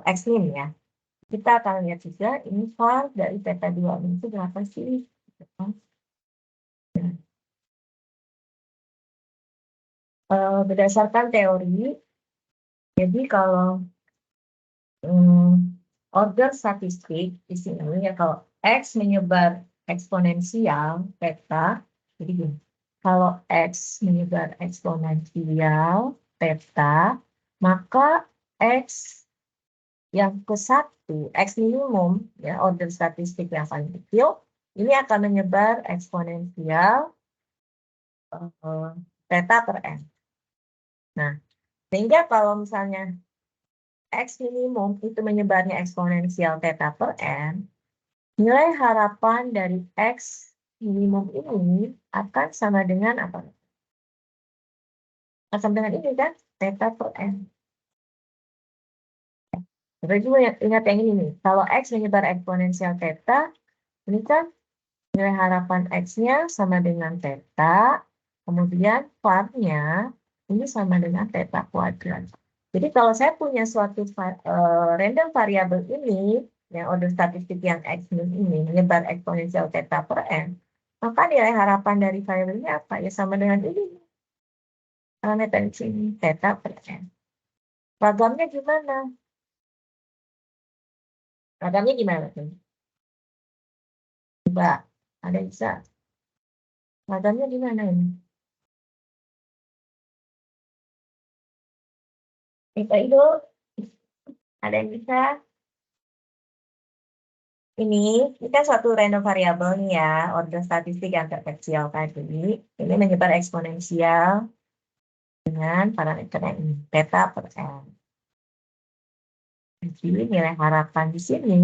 X min ya. Kita akan lihat juga ini var dari theta 2 itu berapa sih? Berdasarkan teori, jadi kalau order statistik di sini ya, kalau X menyebar eksponensial theta, jadi gini, kalau X menyebar eksponensial theta, maka X yang ke-1, X minimum, ya, order statistik yang paling kecil, ini akan menyebar eksponensial theta per N. Nah, sehingga kalau misalnya X minimum itu menyebarnya eksponensial theta per N, nilai harapan dari X minimum ini akan sama dengan apa? Sama dengan ini kan, theta per N. Terus juga ingat yang ini nih, kalau X menyebar eksponensial theta, ini kan nilai harapan X-nya sama dengan theta, kemudian var-nya ini sama dengan theta kuadrat. Jadi kalau saya punya suatu random variabel ini, yang order statistik yang X min ini menyebar eksponensial theta per N, maka nilai harapan dari variabel ini apa? Ya sama dengan ini. Parameter ini theta per N. Ragamnya gimana? Ragamnya gimana? Coba, ada bisa. Ragamnya gimana ini? Itu ada yang bisa? Ini kan suatu random variabel nih ya, order statistik yang terkecil tadi. Ini menyebar eksponensial dengan parameter ini, theta per N. Jadi nilai harapan di sini,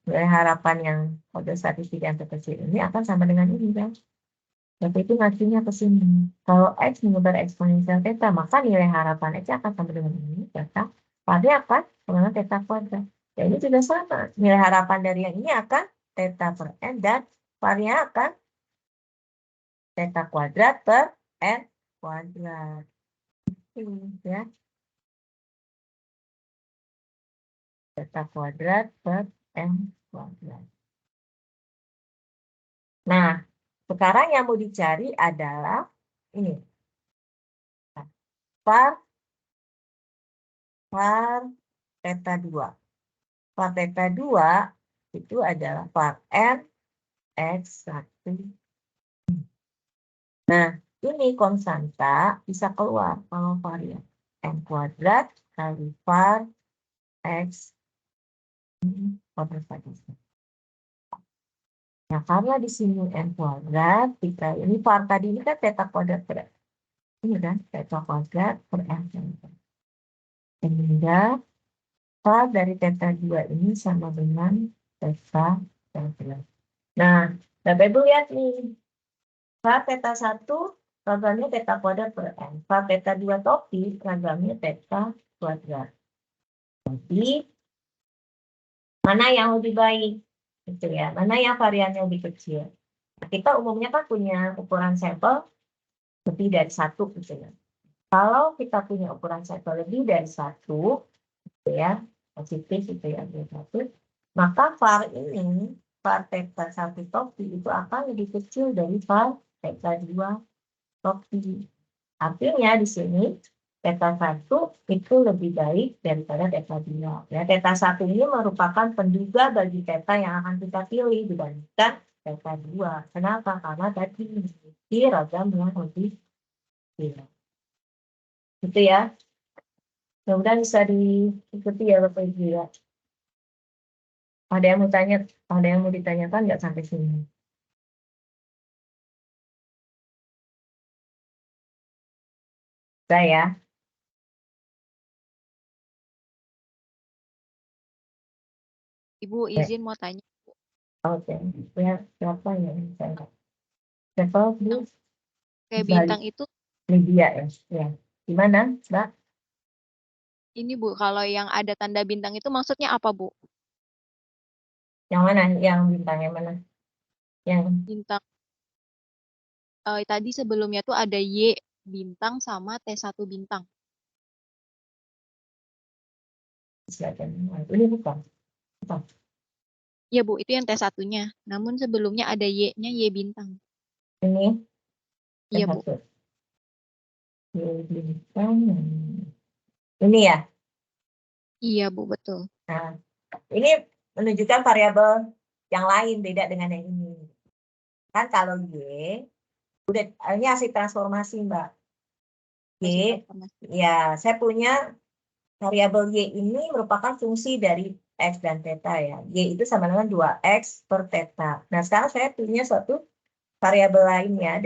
nilai harapan yang order statistik yang terkecil ini akan sama dengan ini kan. Berarti itu ngacunya ke sini. Kalau X menyebar eksponensial theta, maka nilai harapan X akan sama dengan ini, theta. Pada apa? Dengan theta kuadrat. Ya, ini juga sama. Nilai harapan dari yang ini akan theta per N, dan var-nya akan theta kuadrat per N kuadrat. Ya. Theta kuadrat per N kuadrat. Nah, sekarang yang mau dicari adalah ini. Var theta 2. Var theta 2 itu adalah var N X1. Nah, ini konstanta bisa keluar kalau varian n kuadrat kali var x kuadrat tadi. Nah, karena di sini n kuadrat, kita ini var tadi ini kan theta kuadrat per ini kan theta kuadrat per n. Sehingga var dari theta 2 ini sama dengan theta kuadrat. Nah, Bapak Ibu lihat nih. Var theta 1 ragamnya theta kuadrat per n. Var theta 2 topi ragamnya theta kuadrat. Jadi, mana yang lebih baik? Gitu ya. Mana yang variannya lebih kecil? Nah, kita umumnya kan punya ukuran sampel lebih dari 1 gitu ya. Kalau kita punya ukuran sampel lebih dari 1 gitu ya, positif gitu ya, dari 1, maka var ini, var theta 1 topi itu akan lebih kecil dari var theta 2 topi. Artinya di sini theta 1 itu lebih baik daripada theta 2. Ya, theta 1 ini merupakan penduga bagi theta yang akan kita pilih dibandingkan theta 2. Kenapa? Karena tadi memiliki ragam yang lebih kecil. Gitu ya. Mudah-mudahan bisa diikuti ya Bapak Ibu ya. Ada yang mau tanya, ada yang mau ditanyakan nggak sampai sini? Saya. Ibu izin mau tanya. Oke. Ya, siapa ya? Saya. Siapa Bu? Kayak bintang itu, Lydia ya. Ya. Gimana, Mbak? ini Bu, kalau yang ada tanda bintang itu maksudnya apa Bu? Yang mana? Yang bintangnya mana? Yang Bintang tadi sebelumnya tuh ada Y bintang sama T1 bintang. silakan. Ini bukan. Bukan. Iya Bu, itu yang T1-nya. Namun sebelumnya ada Y-nya Y bintang. Ini Iya Bu. satu. Bintang. Ini ya. Iya Bu, betul. Nah, ini menunjukkan variabel yang lain beda dengan yang ini. Kan kalau Y, udah ini hasil transformasi Mbak. Y, Masih transformasi. ya saya punya variabel Y ini merupakan fungsi dari X dan theta ya. Y itu sama dengan 2X per theta. Nah, sekarang saya punya suatu variabel lainnya,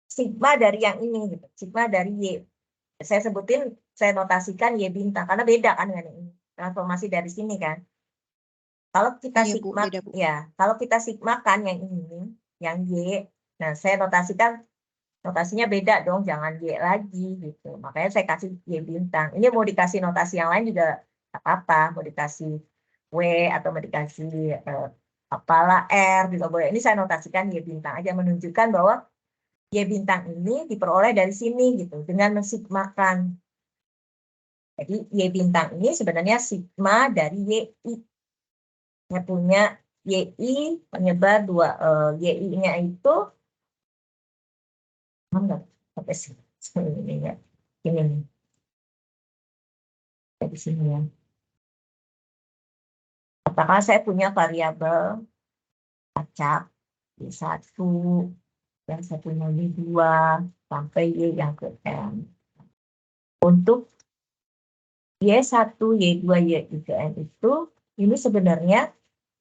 sigma dari yang ini, gitu. Sigma dari Y. Saya sebutin, saya notasikan Y bintang, karena beda kan dengan ini. Transformasi dari sini kan. Kalau kita Iya Bu, sigma, beda Bu. ya, kalau kita sigmakan yang ini, yang Y, nah saya notasikan, notasinya beda dong, jangan Y lagi gitu. Makanya saya kasih Y bintang. Ini mau dikasih notasi yang lain juga apa-apa, mau dikasih W atau mau dikasih apalah R juga boleh. Ini saya notasikan Y bintang aja, menunjukkan bahwa Y bintang ini diperoleh dari sini gitu, dengan mensigmakan. Jadi Y bintang ini sebenarnya sigma dari YI. Saya punya YI penyebar 2, YI-nya itu enggak sampai sini ya. Ini nih. Di sini ya. Katakan saya punya variabel acak Y1 dan saya punya Y2 sampai Y yang ke N. Untuk Y1, Y2, Y3, N itu ini sebenarnya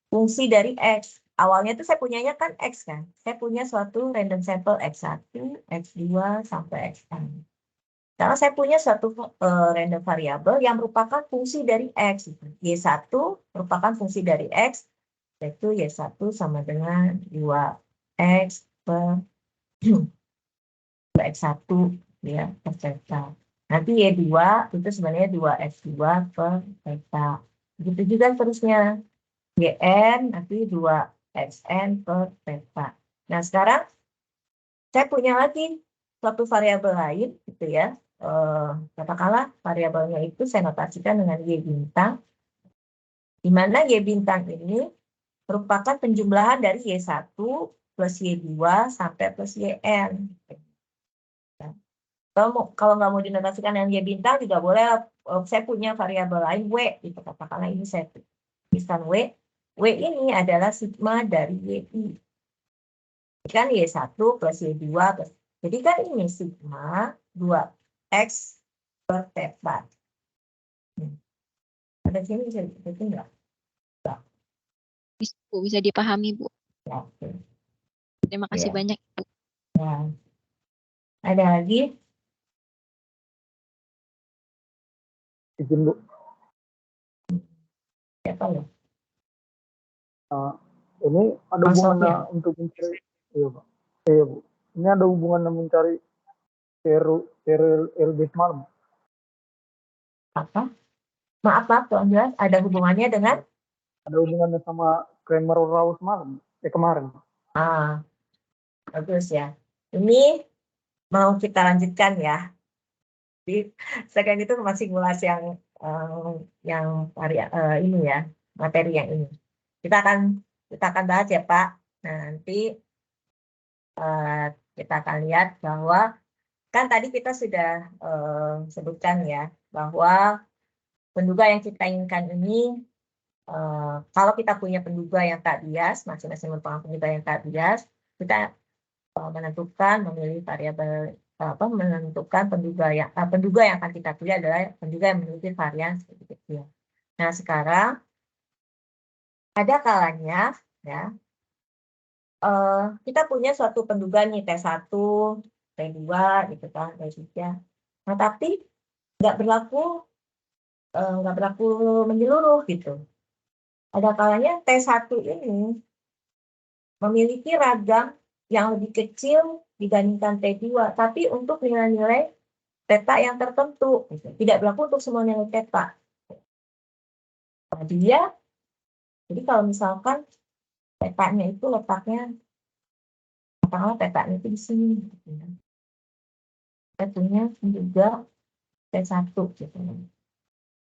fungsi dari X. Awalnya itu saya punyanya kan X kan. Saya punya suatu random sample X1, X2, sampai Xn. Sekarang saya punya suatu random variabel yang merupakan fungsi dari X. Y1 merupakan fungsi dari X, yaitu Y1 sama dengan 2X per X1 ya, per theta. Nanti Y2 itu sebenarnya 2X2 per theta. Begitu juga terusnya. YN nanti 2XN per theta. Nah, sekarang saya punya lagi suatu variabel lain gitu ya. Katakanlah variabelnya itu saya notasikan dengan Y bintang, di mana Y bintang ini merupakan penjumlahan dari Y1 plus Y2 sampai plus YN. Kalau nggak mau dinotasikan dengan Y bintang juga boleh. Saya punya variabel lain W, gitu. Katakanlah ini saya tuliskan W. W ini adalah sigma dari YI. Kan Y1 plus Y2 plus. Jadi kan ini sigma 2X per theta. Ada sini bisa diikuti enggak? Bisa, Bu, bisa dipahami, Bu. Ya, oke. Terima kasih Ya. banyak, Bu. Ya. Ada lagi? Izin Bu, Siapa ya? ini ada Mas hubungannya Sofian. untuk mencari, iya Pak, iya Bu, ini ada hubungannya mencari TRLB semalam. Apa? Maaf, Tuan jelas. Ada hubungannya dengan? Ada hubungannya sama Kramer-Rao semalam, kemarin. Bagus ya. Ini mau kita lanjutkan ya. Jadi sekarang itu masih simulasi yang ini ya, materi yang ini. Kita akan bahas ya Pak. Nah, nanti kita akan lihat bahwa kan tadi kita sudah sebutkan ya bahwa penduga yang kita inginkan ini kalau kita punya penduga yang tak bias, masing-masing merupakan penduga yang tak bias, kita memilih variabel menentukan penduga yang akan kita pilih adalah penduga yang memiliki varian sedikit kecil. Nah, sekarang ada kalanya ya kita punya suatu penduga nih T1, T2 gitu kan, T3. Nah, tapi nggak berlaku menyeluruh gitu. Ada kalanya T1 ini memiliki ragam yang lebih kecil dibandingkan T2, tapi untuk nilai-nilai theta yang tertentu, gitu. Tidak berlaku untuk semua nilai theta. Nah, jadi kalau misalkan theta-nya itu letaknya, katakanlah theta-nya itu di sini, gitu ya. Kita punya juga T1, gitu.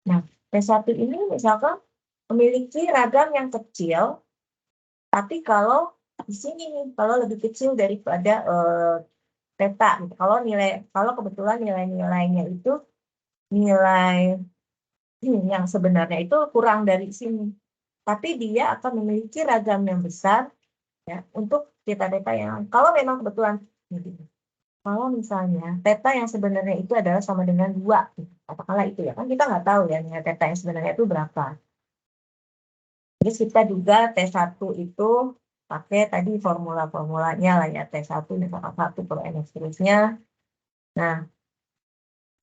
Nah, T1 ini misalkan memiliki ragam yang kecil, tapi kalau di sini kalau lebih kecil daripada theta, gitu. Kalau kebetulan nilai-nilainya itu nilai yang sebenarnya itu kurang dari sini, tapi dia akan memiliki ragam yang besar ya untuk theta-theta yang kalau memang kebetulan kalau misalnya theta yang sebenarnya itu adalah sama dengan 2, katakanlah itu ya, kan kita nggak tahu ya nilai theta yang sebenarnya itu berapa. Jadi kita juga T1 itu pakai tadi formula-formulanya lah ya, T1 misalkan 1 per N seterusnya. Nah,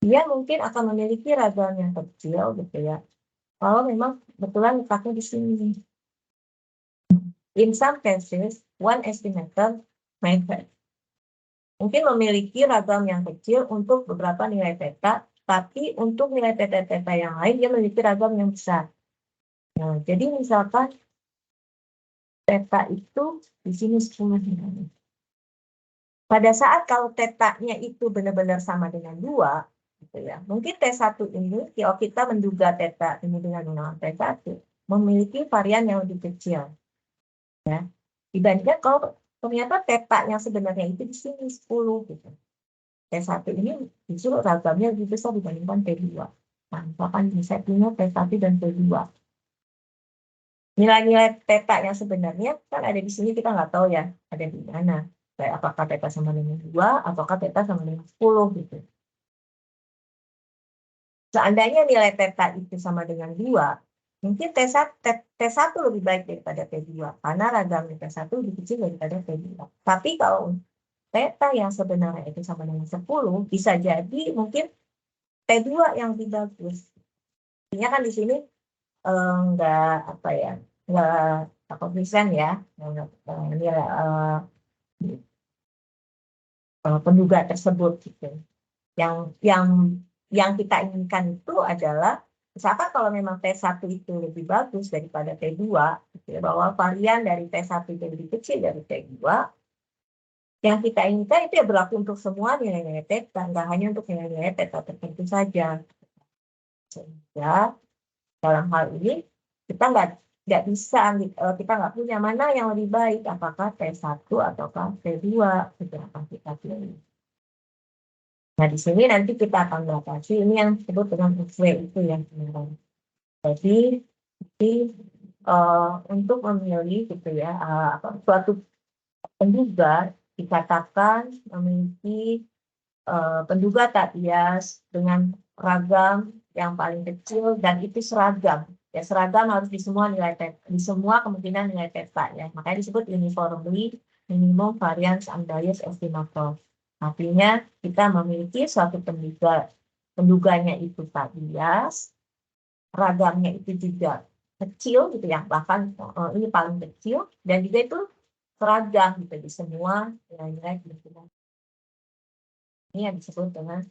dia mungkin akan memiliki ragam yang kecil gitu ya. Kalau memang kebetulan letaknya di sini. In some cases, one estimator mungkin memiliki ragam yang kecil untuk beberapa nilai theta, tapi untuk nilai theta yang lain dia memiliki ragam yang besar. Nah, jadi misalkan theta itu di sini 10 nilai. Pada saat kalau theta-nya itu benar-benar sama dengan 2, gitu ya. Mungkin T1 ini, kalau kita menduga theta ini dengan menggunakan T1, memiliki varian yang lebih kecil. Ya. Dibandingkan kalau ternyata theta yang sebenarnya itu di sini 10 gitu. T1 ini justru ragamnya lebih besar dibandingkan T2. Nah, misalkan bisa punya T1 dan T2. Nilai-nilai theta yang sebenarnya kan ada di sini, kita nggak tahu ya ada di mana. Apakah theta sama dengan 2, ataukah theta sama dengan 10 gitu. Seandainya nilai theta itu sama dengan 2, mungkin T1 lebih baik daripada T2, karena ragam T1 lebih kecil daripada T2. Tapi kalau theta yang sebenarnya itu sama dengan 10, bisa jadi mungkin T2 yang lebih bagus. Artinya kan di sini nggak konsisten ya, penduga tersebut gitu. Yang kita inginkan itu adalah misalkan kalau memang T1 itu lebih bagus daripada T2, gitu ya, bahwa varian dari T1 itu lebih kecil dari T2, yang kita inginkan itu ya berlaku untuk semua nilai-nilai theta, nggak hanya untuk nilai-nilai theta tertentu saja. Sehingga dalam hal ini kita nggak bisa, kita nggak punya mana yang lebih baik, apakah T1 ataukah T2, itu akan kita pilih. Nah, di sini nanti kita akan batasi ini yang disebut dengan UV itu ya, teman-teman. Jadi untuk memilih gitu ya, suatu penduga dikatakan memiliki penduga tak bias dengan ragam yang paling kecil dan itu seragam. Ya, seragam harus di semua nilai theta, di semua kemungkinan nilai theta ya. Makanya disebut uniformly minimum variance unbiased estimator. Artinya kita memiliki suatu penduganya itu tak bias, ragamnya itu juga kecil gitu ya, bahkan ini paling kecil dan juga itu seragam gitu di semua nilai-nilai kemungkinan. Ini yang disebut dengan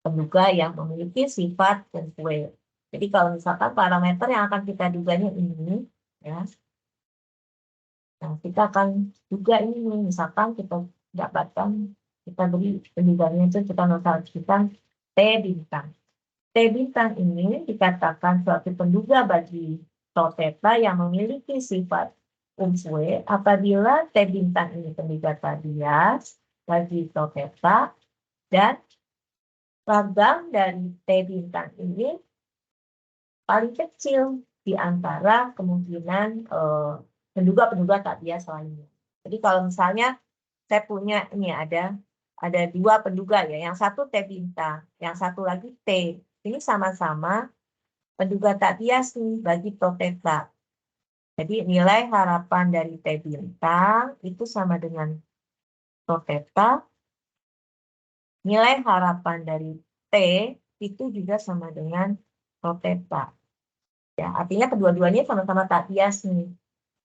penduga yang memiliki sifat sesuai. Jadi kalau misalkan parameter yang akan kita duganya ini, ya, nah kita akan duga ini, misalkan kita dapatkan, kita beri penduganya itu kita notalkan T bintang. T bintang ini dikatakan suatu penduga bagi tau theta yang memiliki sifat umsue apabila T bintang ini penduga tak bias bagi tau theta dan ragam dari T bintang ini paling kecil di antara kemungkinan penduga-penduga tak bias lainnya. Jadi kalau misalnya saya punya ini ada dua penduga ya, yang satu T bintang, yang satu lagi T. Ini sama-sama penduga tak bias nih bagi tau theta. Jadi nilai harapan dari T bintang itu sama dengan tau theta. Nilai harapan dari T itu juga sama dengan tau theta. Ya, artinya kedua-duanya sama-sama tak bias nih.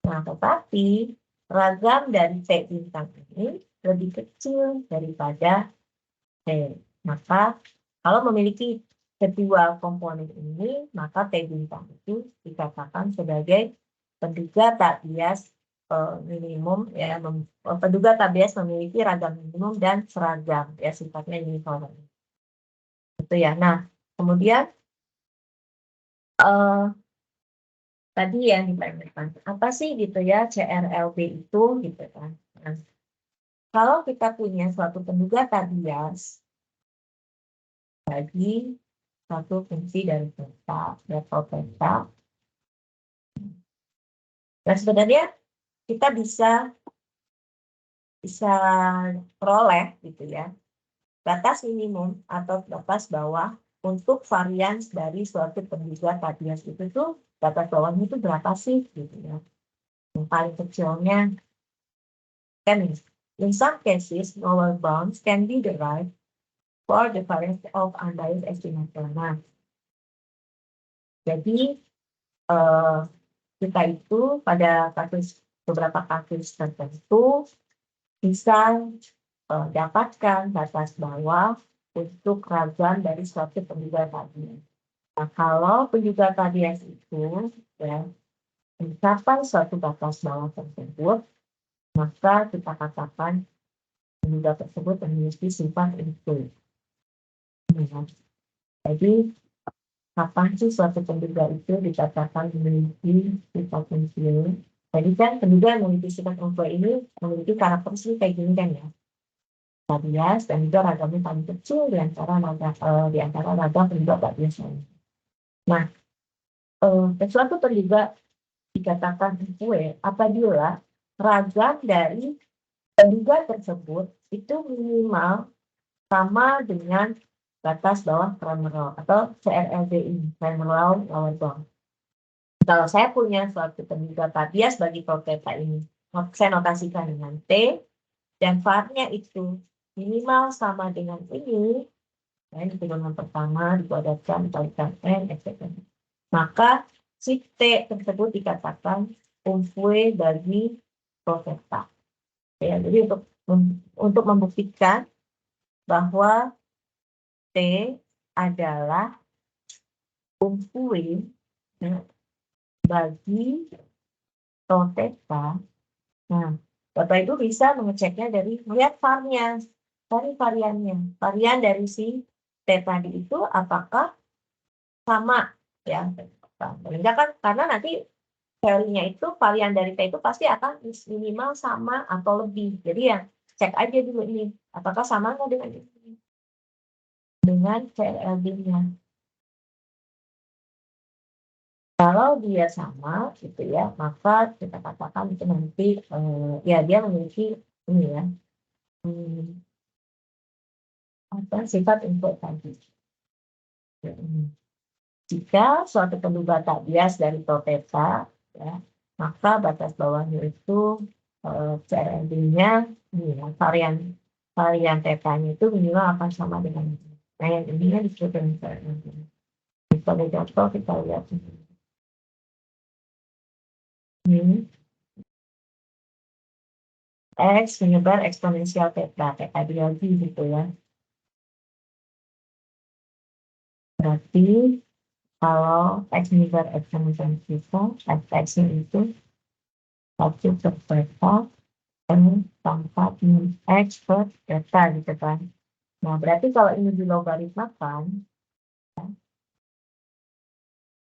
Nah, tetapi ragam dari T bintang ini lebih kecil daripada T. Maka kalau memiliki kedua komponen ini, maka T bintang itu dikatakan sebagai penduga tak bias minimum ya, penduga tak bias memiliki ragam minimum dan seragam ya, sifatnya uniform. Itu ya. Nah, kemudian tadi yang ditanyakan apa sih gitu ya CRLB itu gitu kan. Nah, kalau kita punya suatu penduga tak bias bagi satu fungsi dari theta, level theta, dan sebenarnya kita bisa peroleh gitu ya batas minimum atau batas bawah untuk varians dari suatu penduga tak bias itu tuh batas bawahnya itu berapa sih gitu ya. Yang paling kecilnya kan in some cases lower bounds can be derived for the variance of unbiased estimator. Nah, jadi kita itu pada beberapa kasus tertentu bisa dapatkan batas bawah untuk ragam dari suatu penduga tadi. Nah, kalau penduga tadi itu ya mencapai suatu batas bawah tersebut, maka kita katakan penduga tersebut memiliki sifat itu. Jadi kapan sih suatu penduga itu dikatakan memiliki sifat unggul? Jadi kan penduga yang memiliki sifat unggul ini memiliki karakteristik kayak gini kan ya. Tak bias dan juga ragamnya paling kecil di antara ragam penduga tak bias lainnya. Nah, sesuatu penduga dikatakan unggul apabila ragam dari penduga tersebut itu minimal sama dengan batas bawah Cramer atau CRLB ini, Cramer lower bound. Kalau saya punya suatu penduga tak bias bagi tau theta ini, saya notasikan dengan T, dan var-nya itu minimal sama dengan ini, ya, ini pedoman pertama dipadatkan, dikalikan N, etc. Maka si T tersebut dikatakan unggul bagi tau theta. Ya, jadi untuk membuktikan bahwa T adalah unggul bagi tau theta. Nah, Bapak Ibu bisa mengeceknya dari melihat var-nya, dari variannya. Varian dari si T tadi itu apakah sama ya? Kan karena nanti teorinya itu varian dari T itu pasti akan minimal sama atau lebih. Jadi ya cek aja dulu ini apakah sama nggak dengan CRLB-nya. Kalau dia sama gitu ya, maka kita katakan itu nanti ya dia memiliki ini ya sifat input tadi. Jika suatu kedua tak bias dari tau theta, ya, maka batas bawahnya itu CRD-nya varian tetanya itu minimal akan sama dengan ini. Nah yang ininya disebut dengan CRD. Sebagai contoh kita lihat ini X menyebar eksponensial theta lagi gitu ya. Berarti kalau X menyebar eksponensial theta, X-nya itu 1 per theta pangkat X per theta gitu kan. Nah, berarti kalau ini dilogaritmakan, ya,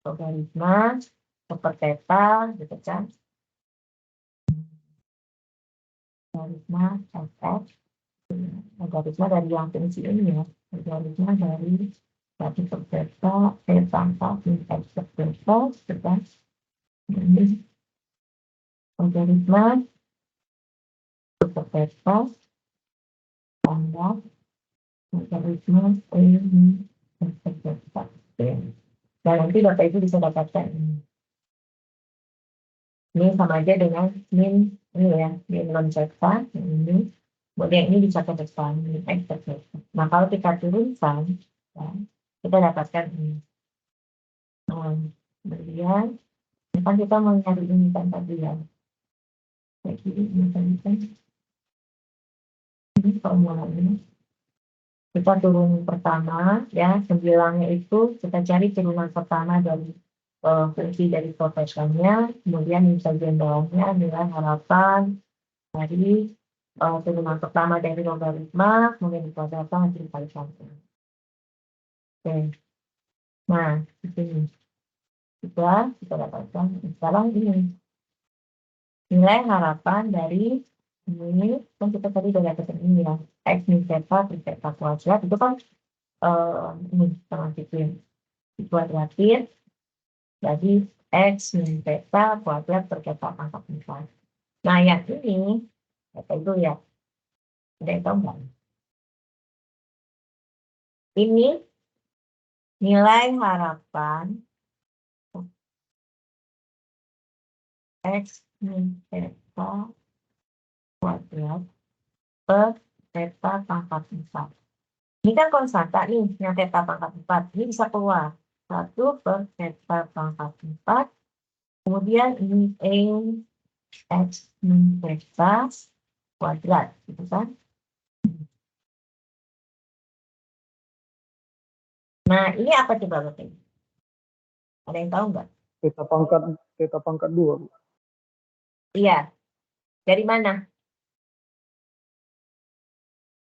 logaritma per theta gitu kan. Logaritma fx, logaritma dari yang fungsi ini ya. Logaritma dari 1 per theta, pangkat X per theta gitu kan. Ini logaritma per theta pangkat logaritma per theta. Dan nanti Bapak Ibu bisa dapatkan ini sama aja dengan min ini ya, min non theta ini. Kemudian ini bisa ke depan min X per theta. Nah kalau kita turunkan, ya, kita dapatkan ini. Kemudian kan kita mau nyari ini kan tadi ya. Jadi ini formulanya. Kita turun pertama ya, 9-nya itu kita cari turunan pertama dari fungsi dari profesornya, kemudian di bagian bawahnya nilai harapan dari turunan pertama dari logaritma, kemudian dikuadratkan hasil kali satu. Oke, nah di sini kita dapatkan sekarang ini nilai harapan dari ini kan kita tadi udah dapat ini ya, X min theta per theta kuadrat itu kan ini kita masukin dikuadratin jadi X min theta kuadrat per theta pangkat 4. Nah yang ini kata itu ya, ada yang tahu nggak? Ini nilai harapan X min theta kuadrat per theta pangkat 4. Ini kan konstanta nih, yang theta pangkat 4. Ini bisa keluar. 1 per theta pangkat 4. Kemudian ini X min theta kuadrat, gitu kan? Nah, ini apa coba Bapak? Ada yang tahu nggak? Theta pangkat 2. Iya. Dari mana?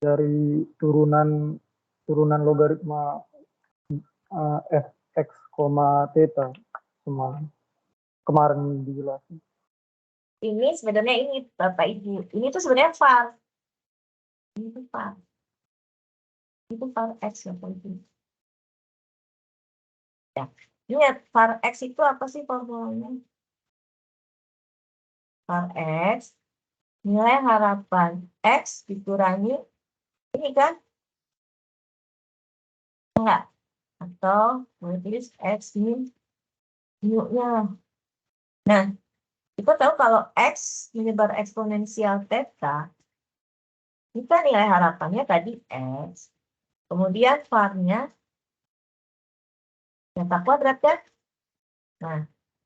Dari turunan logaritma fx, theta kemarin dijelasin. Ini sebenarnya ini Bapak Ibu. Ini tuh sebenarnya var. Ini tuh var. Itu var X Bapak Ibu. Ya. Ingat, var X itu apa sih formulanya? Var X, nilai harapan X dikurangi, ini kan? Enggak. Atau tulis X min mu-nya. Nah, kita tahu kalau X menyebar eksponensial theta, kita nilai harapannya tadi X. Kemudian var-nya theta kuadrat kan? Nah,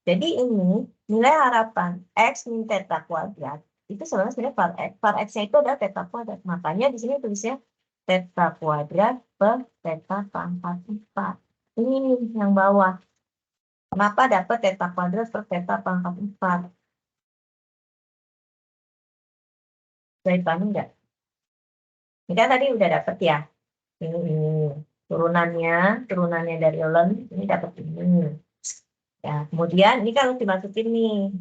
jadi ini nilai harapan X min theta kuadrat itu sebenarnya var X-nya itu adalah theta kuadrat. Makanya di sini tulisnya theta kuadrat per theta pangkat 4. Ini yang bawah. Kenapa dapat theta kuadrat per theta pangkat 4? Bisa dipahami enggak? Ini kan tadi udah dapat ya. Ini turunannya dari ln ini dapat ini. Ya, kemudian ini kan harus dimasukin nih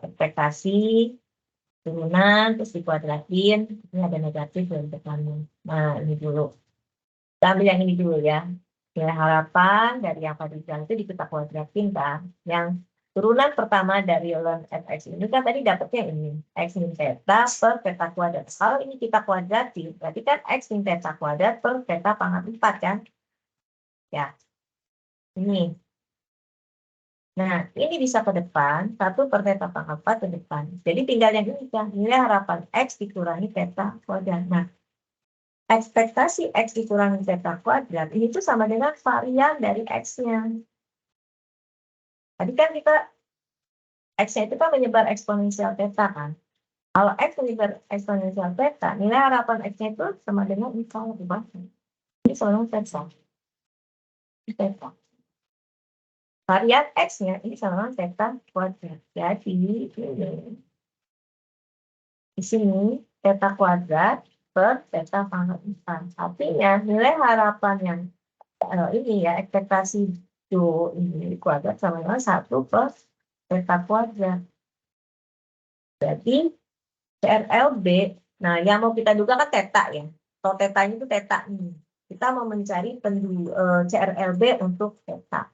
ekspektasi turunan terus dikuadratin, ini ada negatif dan depannya. Nah ini dulu, kita ambil yang ini dulu ya. Nilai harapan dari yang tadi itu kita kuadratin kan. Yang turunan pertama dari ln fx ini kan tadi dapatnya ini. X min theta per theta kuadrat. Kalau ini kita kuadratin, berarti kan X min theta kuadrat per theta pangkat 4 kan. Ya, ini. Nah, ini bisa ke depan, 1 per theta pangkat 4 ke depan. Jadi tinggal yang ini kan, nilai harapan X dikurangi theta kuadrat. Nah, ekspektasi X dikurangi theta kuadrat, ini tuh sama dengan varian dari X-nya. Tadi kan kita, X-nya itu kan menyebar eksponensial theta kan. Kalau X menyebar eksponensial theta, nilai harapan X-nya itu sama dengan ini kalau ini sama dengan theta. Theta. Varian X-nya ini sama dengan theta kuadrat. Jadi, di sini theta kuadrat per theta pangkat 4. Artinya nilai harapan yang ini ya, ekspektasi do ini kuadrat sama dengan 1 per theta kuadrat. Berarti CRLB, nah yang mau kita duga kan theta ya. Kalau theta itu theta ini. Kita mau mencari CRLB untuk theta.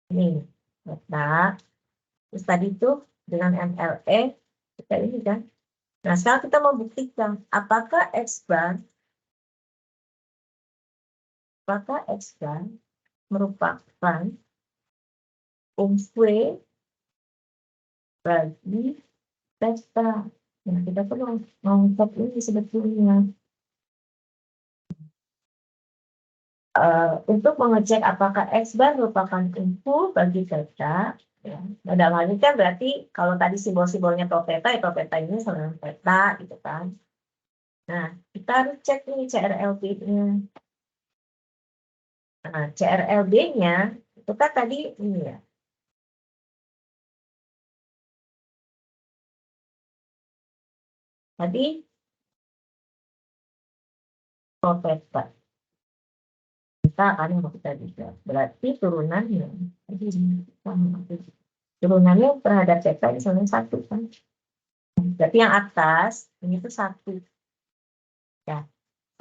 Ini theta. Terus tadi itu dengan MLE kita ini kan. Nah, sekarang kita mau buktikan apakah X bar merupakan umfwe bagi theta. Nah, kita perlu mengungkap ini sebetulnya. Untuk mengecek apakah X bar merupakan umfu bagi theta, ya. Nah, dalam hal ini kan berarti kalau tadi simbol-simbolnya tau theta, ya tau theta ini sama dengan theta, gitu kan. Nah, kita harus cek nih CRLB-nya. Nah, CRLB-nya itu kan tadi ini ya. Tadi tau theta. Kita akan mau kita bisa. Berarti turunannya. Turunannya terhadap theta ini sama 1 kan. Berarti yang atas ini tuh 1. Ya,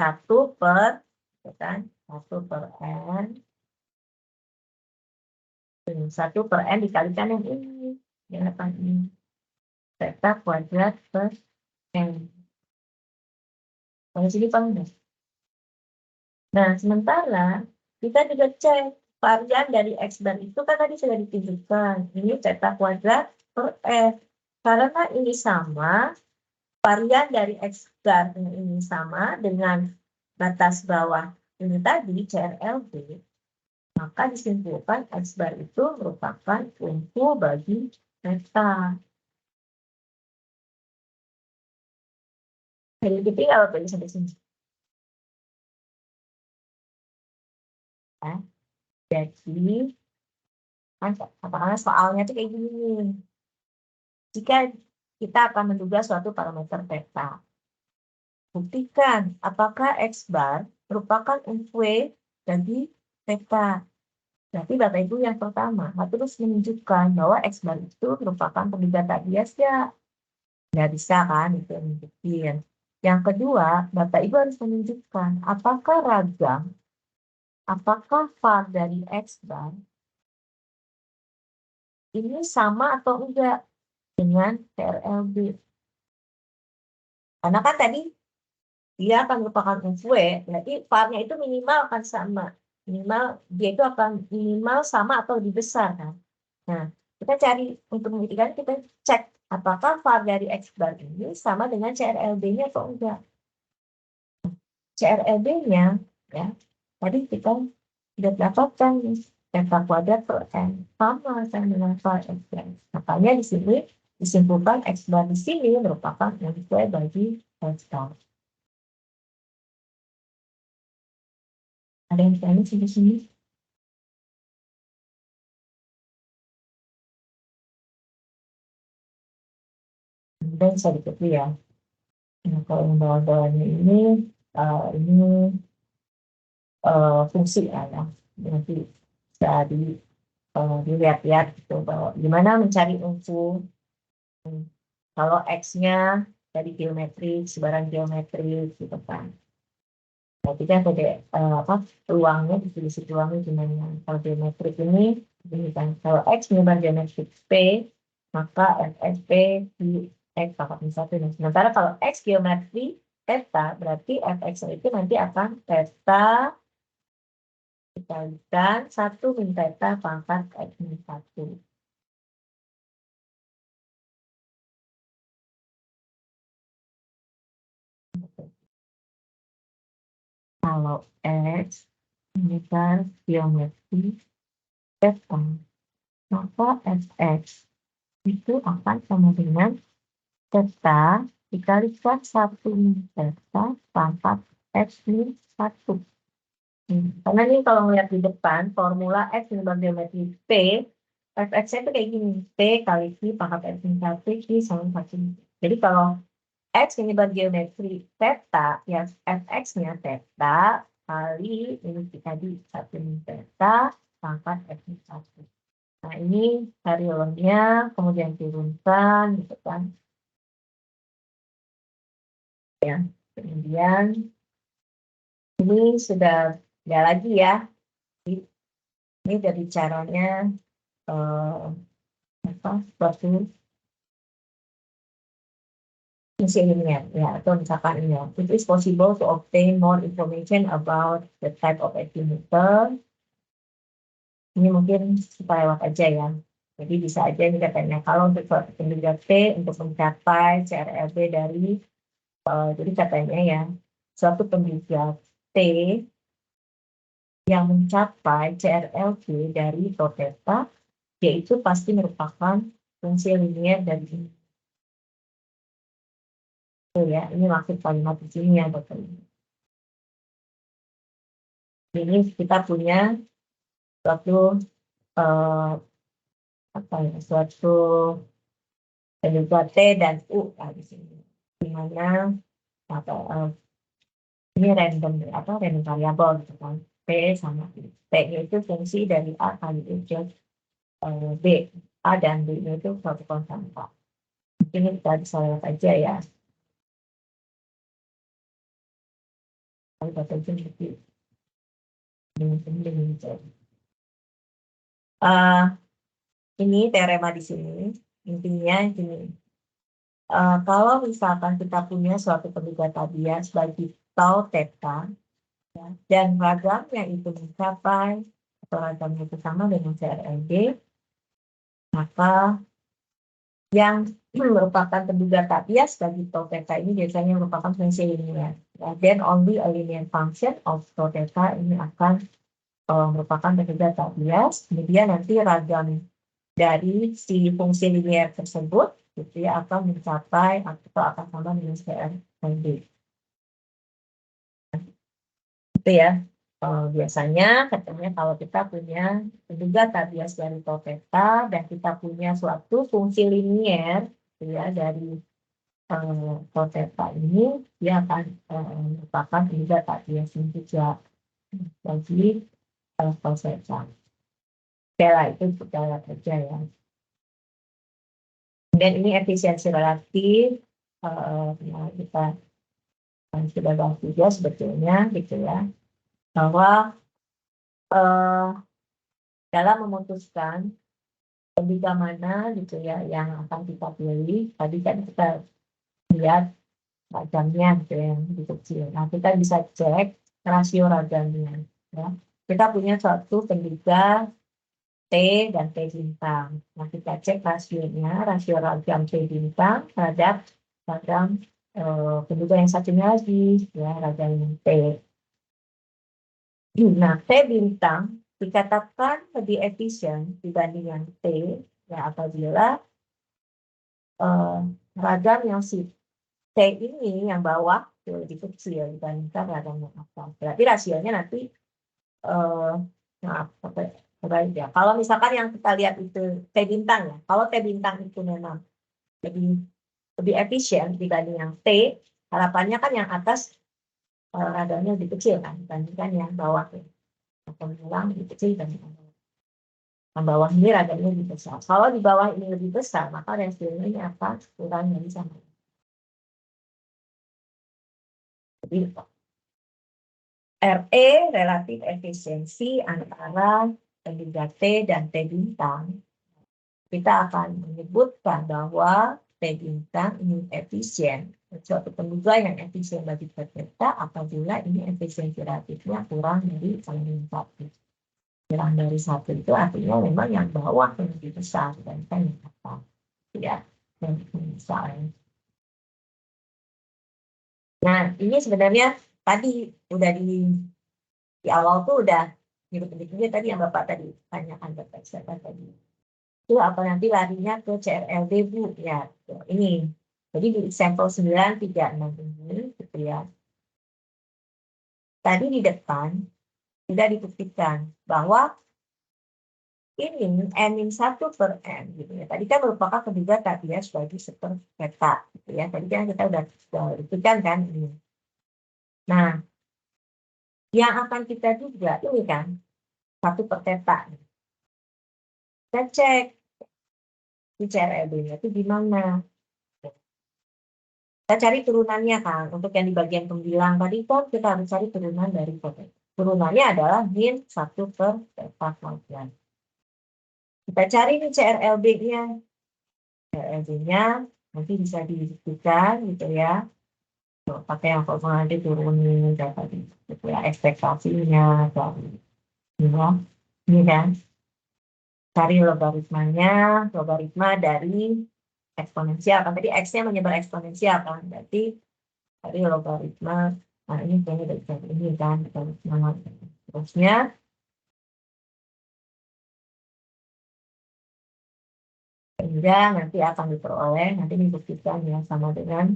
1 per, kan? 1 per N. 1 per N dikalikan yang ini. Yang depan ini. Theta kuadrat per N. Kalau sini paham nggak? Nah, sementara kita juga cek varian dari X bar itu kan tadi sudah ditunjukkan. Ini theta kuadrat per F. Karena ini sama, varian dari X bar ini sama dengan batas bawah ini tadi CRLB, maka disimpulkan X bar itu merupakan umfu bagi theta. Jadi kita apa bisa sampai sini? Ya. Jadi, katakanlah soalnya itu kayak gini. Jika kita akan menduga suatu parameter theta, buktikan apakah X bar merupakan umfu bagi theta. Berarti Bapak Ibu yang pertama harus menunjukkan bahwa X bar itu merupakan pendekatan bias ya. Nggak bisa kan itu yang menunjukkan. Yang kedua, Bapak Ibu harus menunjukkan apakah ragam, apakah var dari X bar ini sama atau enggak dengan CRLB. Karena kan tadi dia akan merupakan umfwe, berarti var-nya itu minimal akan sama. Minimal dia itu akan minimal sama atau lebih besar kan. Nah, kita cari untuk membuktikan, kita cek apakah var dari X bar ini sama dengan CRLB-nya atau enggak. CRLB-nya ya, tadi kita sudah dapatkan theta kuadrat per N sama dengan var X bar. Makanya di sini disimpulkan X bar di sini merupakan umfwe bagi theta. Ada yang tanya di sini? Dan sedikit ya. Nah, kalau yang bawah-bawahnya ini fungsi ya. Nanti bisa dilihat-lihat gitu bahwa gimana mencari umfu kalau X-nya dari geometri, sebaran geometri gitu kan. Berarti kan peluangnya, distribusi peluangnya gimana. Kalau geometrik ini, kan kalau X menimbang geometrik P, maka FXP di X pangkat min 1. Nah, sementara kalau X geometri theta, berarti FX itu nanti akan theta dikalikan 1 min theta pangkat X min 1. Kalau X ini kan geometri theta, maka Fx itu akan sama dengan theta dikalikan 1 min theta pangkat X min 1. Karena ini kalau melihat di depan, formula X menimbang geometri P, Fx itu kayak gini, P kali Q pangkat X min 1, Q sama 1. Jadi kalau X menimbang geometri theta, ya Fx-nya theta kali ini tadi 1 min theta pangkat X min 1. Nah, ini variabelnya kemudian turunkan gitu kan. Ya, kemudian ini sudah nggak lagi ya. Ini dari caranya suatu fungsi ilmiah ya, atau misalkan ini ya, it is possible to obtain more information about the type of estimator. Ini mungkin supaya lewat aja ya. Jadi bisa aja ini katanya kalau untuk penduga T untuk mencapai CRLB dari jadi katanya ya suatu penduga T yang mencapai CRLB dari tau theta yaitu pasti merupakan fungsi linear dari ini. Ya, ini maksud kalimat di sini ya Bapak Ibu. Ini kita punya suatu suatu penduga T dan U di sini. Di mana ini random variabel gitu kan. P sama U. P-nya itu fungsi dari A kali U plus B. A dan B-nya itu suatu konstanta. Mungkin kita bisa lihat aja ya. Kalau Bapak Ibu seperti ini teorema di sini. Intinya gini. Kalau misalkan kita punya suatu penduga tabiat bagi tau theta ya, dan ragamnya itu mencapai atau ragamnya itu sama dengan CRLB, maka yang merupakan penduga tabiat bagi tau theta ini biasanya merupakan fungsi linear. Ya, then only a linear function of tau theta ini akan merupakan penduga tabiat. Kemudian nanti ragam dari si fungsi linear tersebut gitu ya akan mencapai atau akan sama dengan CRLB. Itu ya. Biasanya katanya kalau kita punya penduga tabiat dari tau theta dan kita punya suatu fungsi linear gitu ya dari tau theta ini, dia akan merupakan penduga tabiat yang juga bagi tau theta. Skala itu kita lihat aja ya. Dan ini efisiensi relatif kita sudah bahas juga sebetulnya gitu ya, bahwa dalam memutuskan penduga mana gitu ya yang akan kita pilih, tadi kan kita lihat ragamnya gitu yang lebih kecil. Nah, kita bisa cek rasio ragamnya ya. Kita punya suatu penduga T dan T bintang. Nah, kita cek rasionya, rasio ragam T bintang terhadap ragam penduga yang satunya lagi ya, ragam T. Nah, T bintang dikatakan lebih efisien dibanding T ya apabila ragam yang si T ini yang bawah lebih kecil dibandingkan ragam yang atas. Berarti rasionya nanti ya. Kalau misalkan yang kita lihat itu T bintang ya, kalau T bintang itu memang lebih efisien dibanding yang T, harapannya kan yang atas ragamnya lebih kecil kan dibandingkan yang bawah ya. Pembulang lebih kecil dan yang bawah ini ragamnya lebih besar. Kalau di bawah ini lebih besar, maka rasionya ini akan kurang dari sama. Jadi RE relatif efisiensi antara penduga T dan T bintang, kita akan menyebutkan bahwa T bintang ini efisien, suatu penduga yang efisien bagi theta apabila ini efisiensi relatifnya kurang dari satu. Kurang dari satu itu artinya memang yang bawah yang lebih besar dibandingkan yang atas, ya, yang besar. Nah, ini sebenarnya tadi udah di awal tuh udah penting-pentingnya tadi yang Bapak tadi tanyakan Bapak siapa tadi. Itu apa nanti larinya ke CRLD Bu ya. Ini. Jadi di sampel 936 ini gitu ya. Tadi di depan sudah dibuktikan bahwa ini N-1 per N gitu ya. Tadi kan merupakan penduga tadi ya sebagai super theta gitu ya. Tadi kan kita udah buktikan kan ini. Nah, yang akan kita juga ini kan 1 per theta. Kita cek di CRLD-nya itu gimana. Kita cari turunannya kan. Untuk yang di bagian pembilang tadi kan kita harus cari turunan dari theta. Turunannya adalah min 1 per theta kuadrat. Kita cari nih CRLD-nya. CRLD-nya nanti bisa dibuktikan gitu ya. Pakai yang formula diturunin tadi gitu ya, ekspektasinya dari ini kan. Cari logaritmanya, logaritma dari eksponensial kan tadi x-nya menyebar eksponensial kan, berarti dari logaritma, nah ini kayaknya dari ini kan, terusnya sehingga nanti akan diperoleh, nanti dibuktikan ya sama dengan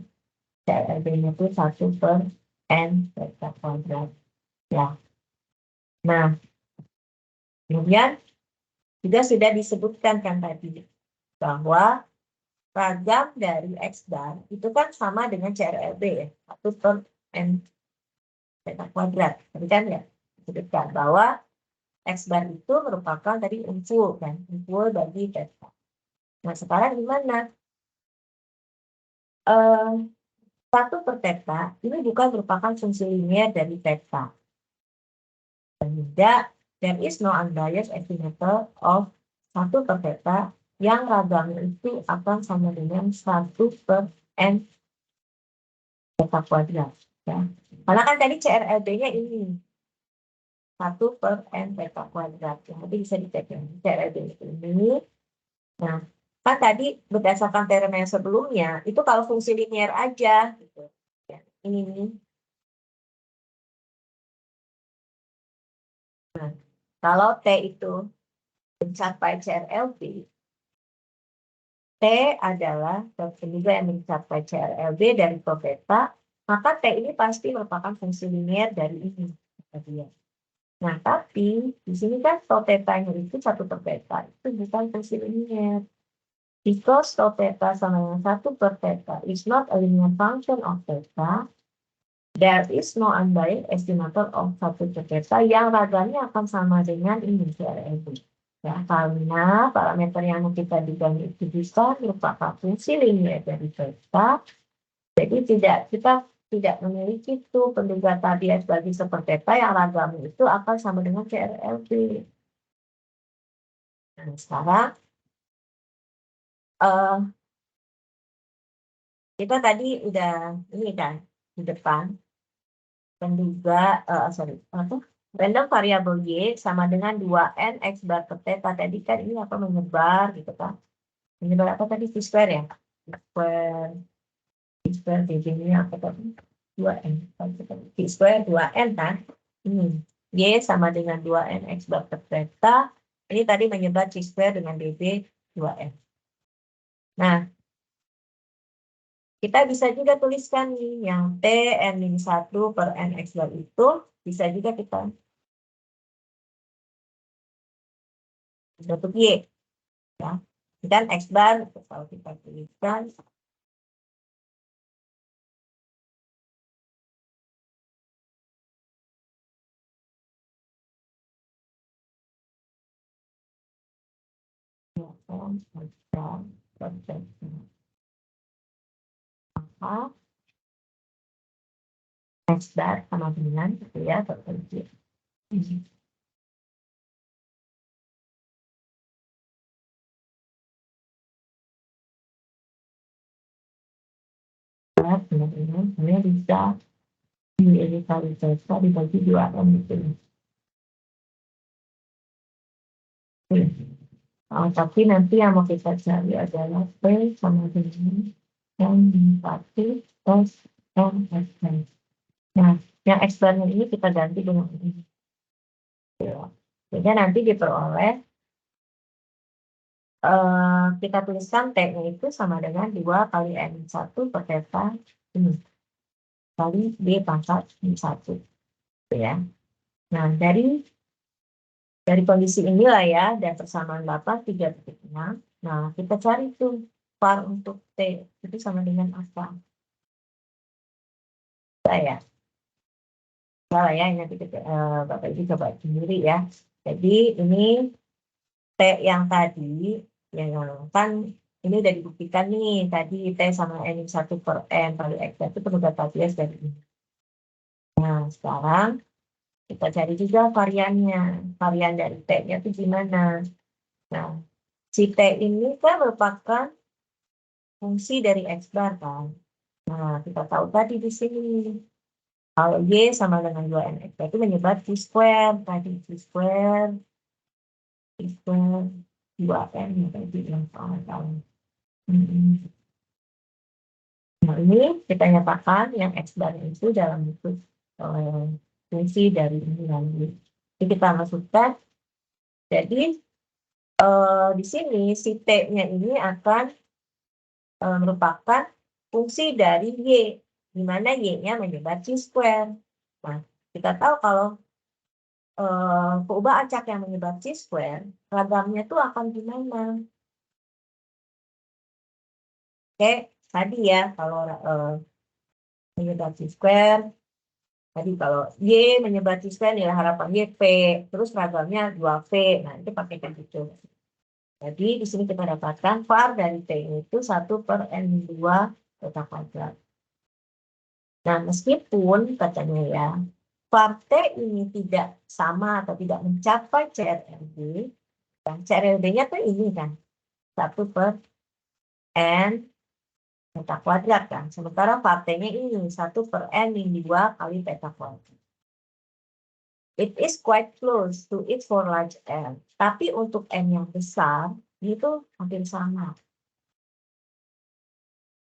CRLD-nya itu 1 per N theta kuadrat ya. Nah, kemudian juga sudah disebutkan kan tadi bahwa ragam dari X bar itu kan sama dengan CRLB ya, 1 per N theta kuadrat. Tadi kan ya disebutkan bahwa X bar itu merupakan tadi unful kan, unful bagi theta. Nah sekarang gimana? 1 per theta ini bukan merupakan fungsi linear dari theta. Dan tidak, there is no unbiased estimator of 1 per theta yang ragamnya itu akan sama dengan 1 per N theta kuadrat. Ya. Karena kan tadi CRLB-nya ini 1 per N theta kuadrat. Nanti bisa dicek ya, CRLB ini. Nah, kan tadi berdasarkan teorema yang sebelumnya, itu kalau fungsi linear aja. Gitu. Ya, ini nih. Nah, kalau T itu mencapai CRLB, T adalah penduga yang mencapai CRLB dari theta, maka T ini pasti merupakan fungsi linear dari ini. Nah, tapi di sini kan theta-nya itu 1 per theta, itu bukan fungsi linear. Because theta sama dengan 1 per theta is not a linear function of theta, there is no unbiased estimator of 1 per theta yang ragamnya akan sama dengan ini CRLB. Ya, karena parameter yang kita diganti itu bisa merupakan fungsi linear dari theta, jadi kita tidak memiliki tuh penduga tadi sebagai seperti theta yang ragamnya itu akan sama dengan CRLB. Nah, sekarang kita tadi udah ini kan di depan penduga random variabel Y sama dengan 2N X bar per theta tadi kan ini apa menyebar gitu kan. Menyebar apa tadi T-square ya? T-square DB-nya apa tadi? 2N. T-square 2N kan? Ini. Y sama dengan 2N X bar per theta. Ini tadi menyebar T-square dengan DB 2N. Nah, kita bisa juga tuliskan nih yang T N-1 per N X bar itu bisa juga kita bentuk Y. Ya. Dan X bar kalau kita tuliskan X bar sama dengan gitu ya, terkunci. Teman-teman, sebenarnya bisa dikali delta dibagi 2M gitu. Tapi nanti yang mau kita cari adalah P sama dengan M1 plus M. Nah, yang X bar-nya ini kita ganti dengan ini. Jadi nanti diperoleh, kita tuliskan T-nya itu sama dengan 2 kali M1 per theta ini. Kali B pangkat M1. Gitu ya. Nah, dari kondisi inilah ya, dan persamaan Bapak 3,6. Nah, kita cari tuh var untuk T itu sama dengan apa? Salah ya, nanti Bapak Ibu coba sendiri ya. Jadi ini T yang tadi, yang kan ini udah dibuktikan nih, tadi T sama N1 per N kali X itu penugas bias dari ini. Nah, sekarang kita cari juga variannya. Varian dari T-nya itu gimana? Nah, si T ini kan merupakan fungsi dari X bar kan. Nah, kita tahu tadi di sini. Kalau Y sama dengan 2NX itu menyebar Q square. Tadi Q square 2N tadi yang soal. Nah, ini kita nyatakan yang X bar itu dalam bentuk fungsi dari ini lagi. Jadi kita masukkan. Jadi di sini si T-nya ini akan merupakan fungsi dari Y, di mana Y-nya menyebar Q square. Nah, kita tahu kalau perubahan acak yang menyebar Q square, ragamnya itu akan gimana? Oke, tadi ya, kalau menyebar Q square, tadi kalau Y menyebar Q square, nilai harapan Y P, terus ragamnya 2V, nah itu pakai kayak gitu. Jadi di sini kita dapatkan var dari T itu 1 per N2 theta kuadrat. Nah, meskipun katanya ya, var T ini tidak sama atau tidak mencapai CRLB, dan CRLB-nya tuh ini kan, 1 per N theta kuadrat kan. Sementara var T-nya ini 1 per N-2 kali theta kuadrat. It is quite close to it for large N. Tapi untuk N yang besar, itu hampir sama.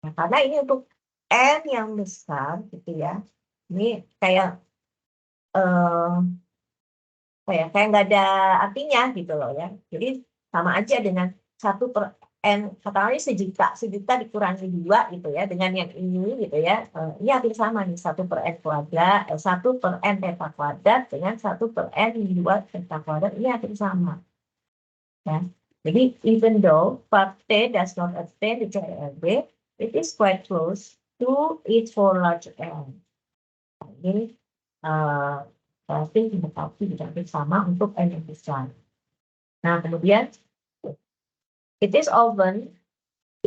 Nah, karena ini untuk N yang besar, gitu ya. Ini kayak nggak ada artinya gitu loh ya. Jadi sama aja dengan 1 per N, katakanlah sejuta dikurangi 2 gitu ya, dengan yang ini gitu ya. Ini hampir sama nih, 1 per N kuadrat, 1 per N theta kuadrat dengan 1 per N 2 theta kuadrat, ini hampir sama. Ya. Jadi even though part T does not attain the CRLB, it is quite close to it for large N. Ini berarti mendekati hampir sama untuk N yang besar. Nah, kemudian it is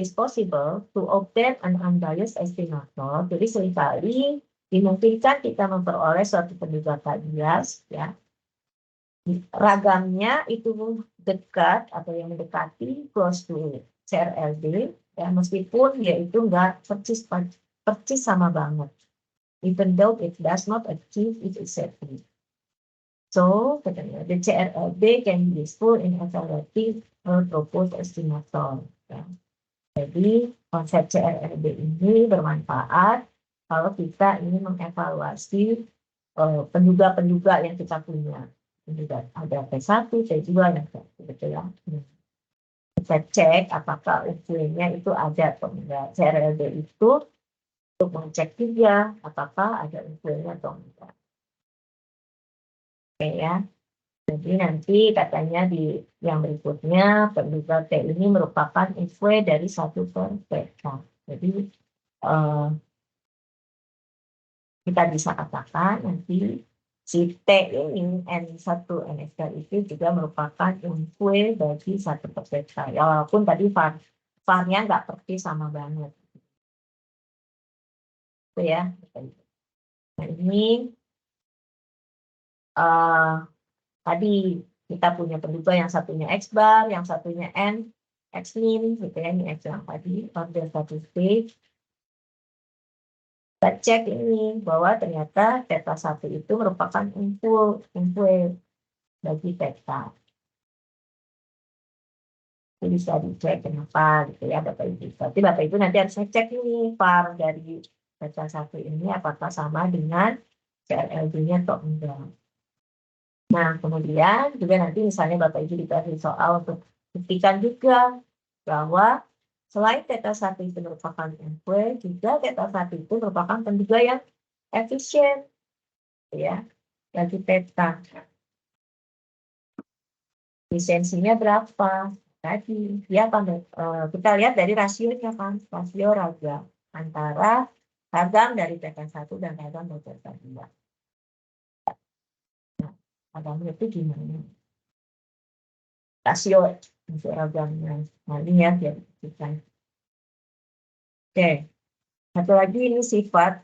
possible to obtain an unbiased estimator. Jadi seringkali dimungkinkan kita memperoleh suatu penduga bias, ya. Ragamnya itu dekat atau yang mendekati close to CRLB, ya, meskipun dia itu nggak persis sama banget, even though it does not achieve it exactly. So, katanya, the CRLB can be useful in evaluating a proposed estimator. Ya. Jadi, konsep CRLB ini bermanfaat kalau kita ingin mengevaluasi penduga-penduga yang kita punya. Penduga ada P1, P2, dan betul ya. Kita cek apakah usulnya itu ada atau enggak. CRLB itu untuk mengecek juga apakah ada usulnya atau enggak. Oke ya. Jadi nanti katanya di yang berikutnya penduga T ini merupakan IFW dari 1 per theta. Jadi kita bisa katakan nanti si T ini N1 NSK itu juga merupakan IFW bagi 1 per theta. Ya, walaupun tadi var-nya nggak persis sama banget. Itu ya. Nah, ini tadi kita punya penduga yang satunya X bar, yang satunya N, X min, gitu ya, ini X yang tadi, order status B. Kita cek ini, bahwa ternyata theta 1 itu merupakan unggul bagi theta. Itu bisa dicek kenapa, gitu ya, Bapak Ibu. Berarti Bapak Ibu nanti harus ngecek ini, var dari theta 1 ini apakah sama dengan CLLB-nya atau enggak. Nah, kemudian juga nanti misalnya Bapak Ibu dikasih soal untuk buktikan juga bahwa selain theta 1 itu merupakan NW, juga theta 1 itu merupakan penduga yang efisien, ya, bagi theta. Efisiensinya berapa? Tadi dia kita lihat dari rasionya kan, rasio ragam antara ragam dari theta 1 dan ragam dari theta 2. Nah, ragamnya itu gimana? Rasio untuk ragamnya. Nah, ini ya, biar kita. Oke, satu lagi ini sifat.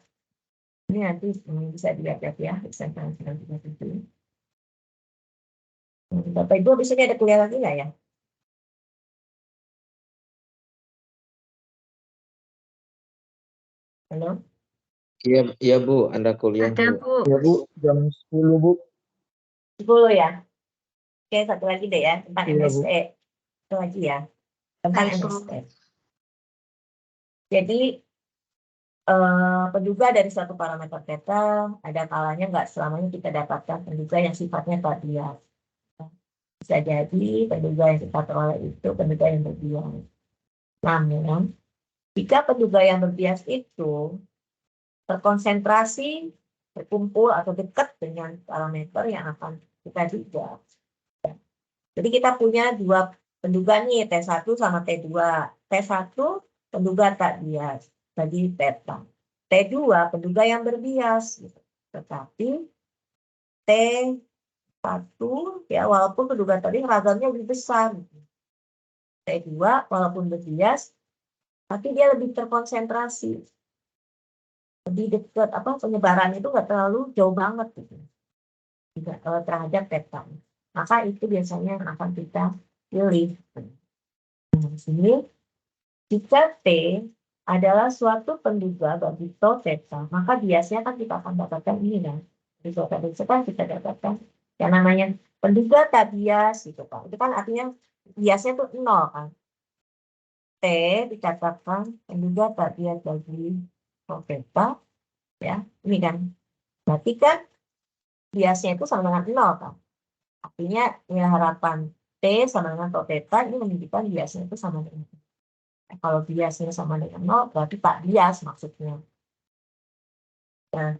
Ini nanti bisa dilihat ya, bisa transfer itu. Bapak Ibu, di sini ada kuliah lagi nggak ya? Halo? Iya, iya Bu, Anda kuliah Ada, Bu. Bu. Ya Bu, jam 10 Bu. 10 ya? Oke, satu lagi deh ya, tentang Iya, Bu. MSE. Satu lagi ya, tentang MSE. Jadi, penduga dari suatu parameter theta, ada kalanya nggak selamanya kita dapatkan penduga yang sifatnya radial. Bisa jadi penduga yang kita peroleh itu penduga yang berbias. Namun, jika penduga yang berbias itu terkonsentrasi, berkumpul atau dekat dengan parameter yang akan kita duga. Jadi kita punya dua penduga nih, T1 sama T2. T1 penduga tak bias bagi theta. T2 penduga yang berbias. Tetapi T1 ya walaupun penduga tadi ragamnya lebih besar. T2 walaupun berbias tapi dia lebih terkonsentrasi. Lebih dekat penyebaran itu nggak terlalu jauh banget gitu. Terhadap theta. Maka itu biasanya akan kita pilih. Nah, di sini jika T adalah suatu penduga bagi tau theta, maka biasanya kan kita akan dapatkan ini kan. Di suatu kan kita dapatkan yang namanya penduga tak bias gitu kan. Itu kan artinya biasnya itu 0 kan. T dikatakan penduga tak bias bagi tau theta, ya ini kan. Berarti kan biasnya itu sama dengan 0 kan. Artinya nilai harapan T sama dengan tau theta ini menunjukkan biasnya itu sama dengan 0. Kalau biasnya sama dengan 0, berarti tak bias maksudnya. Nah,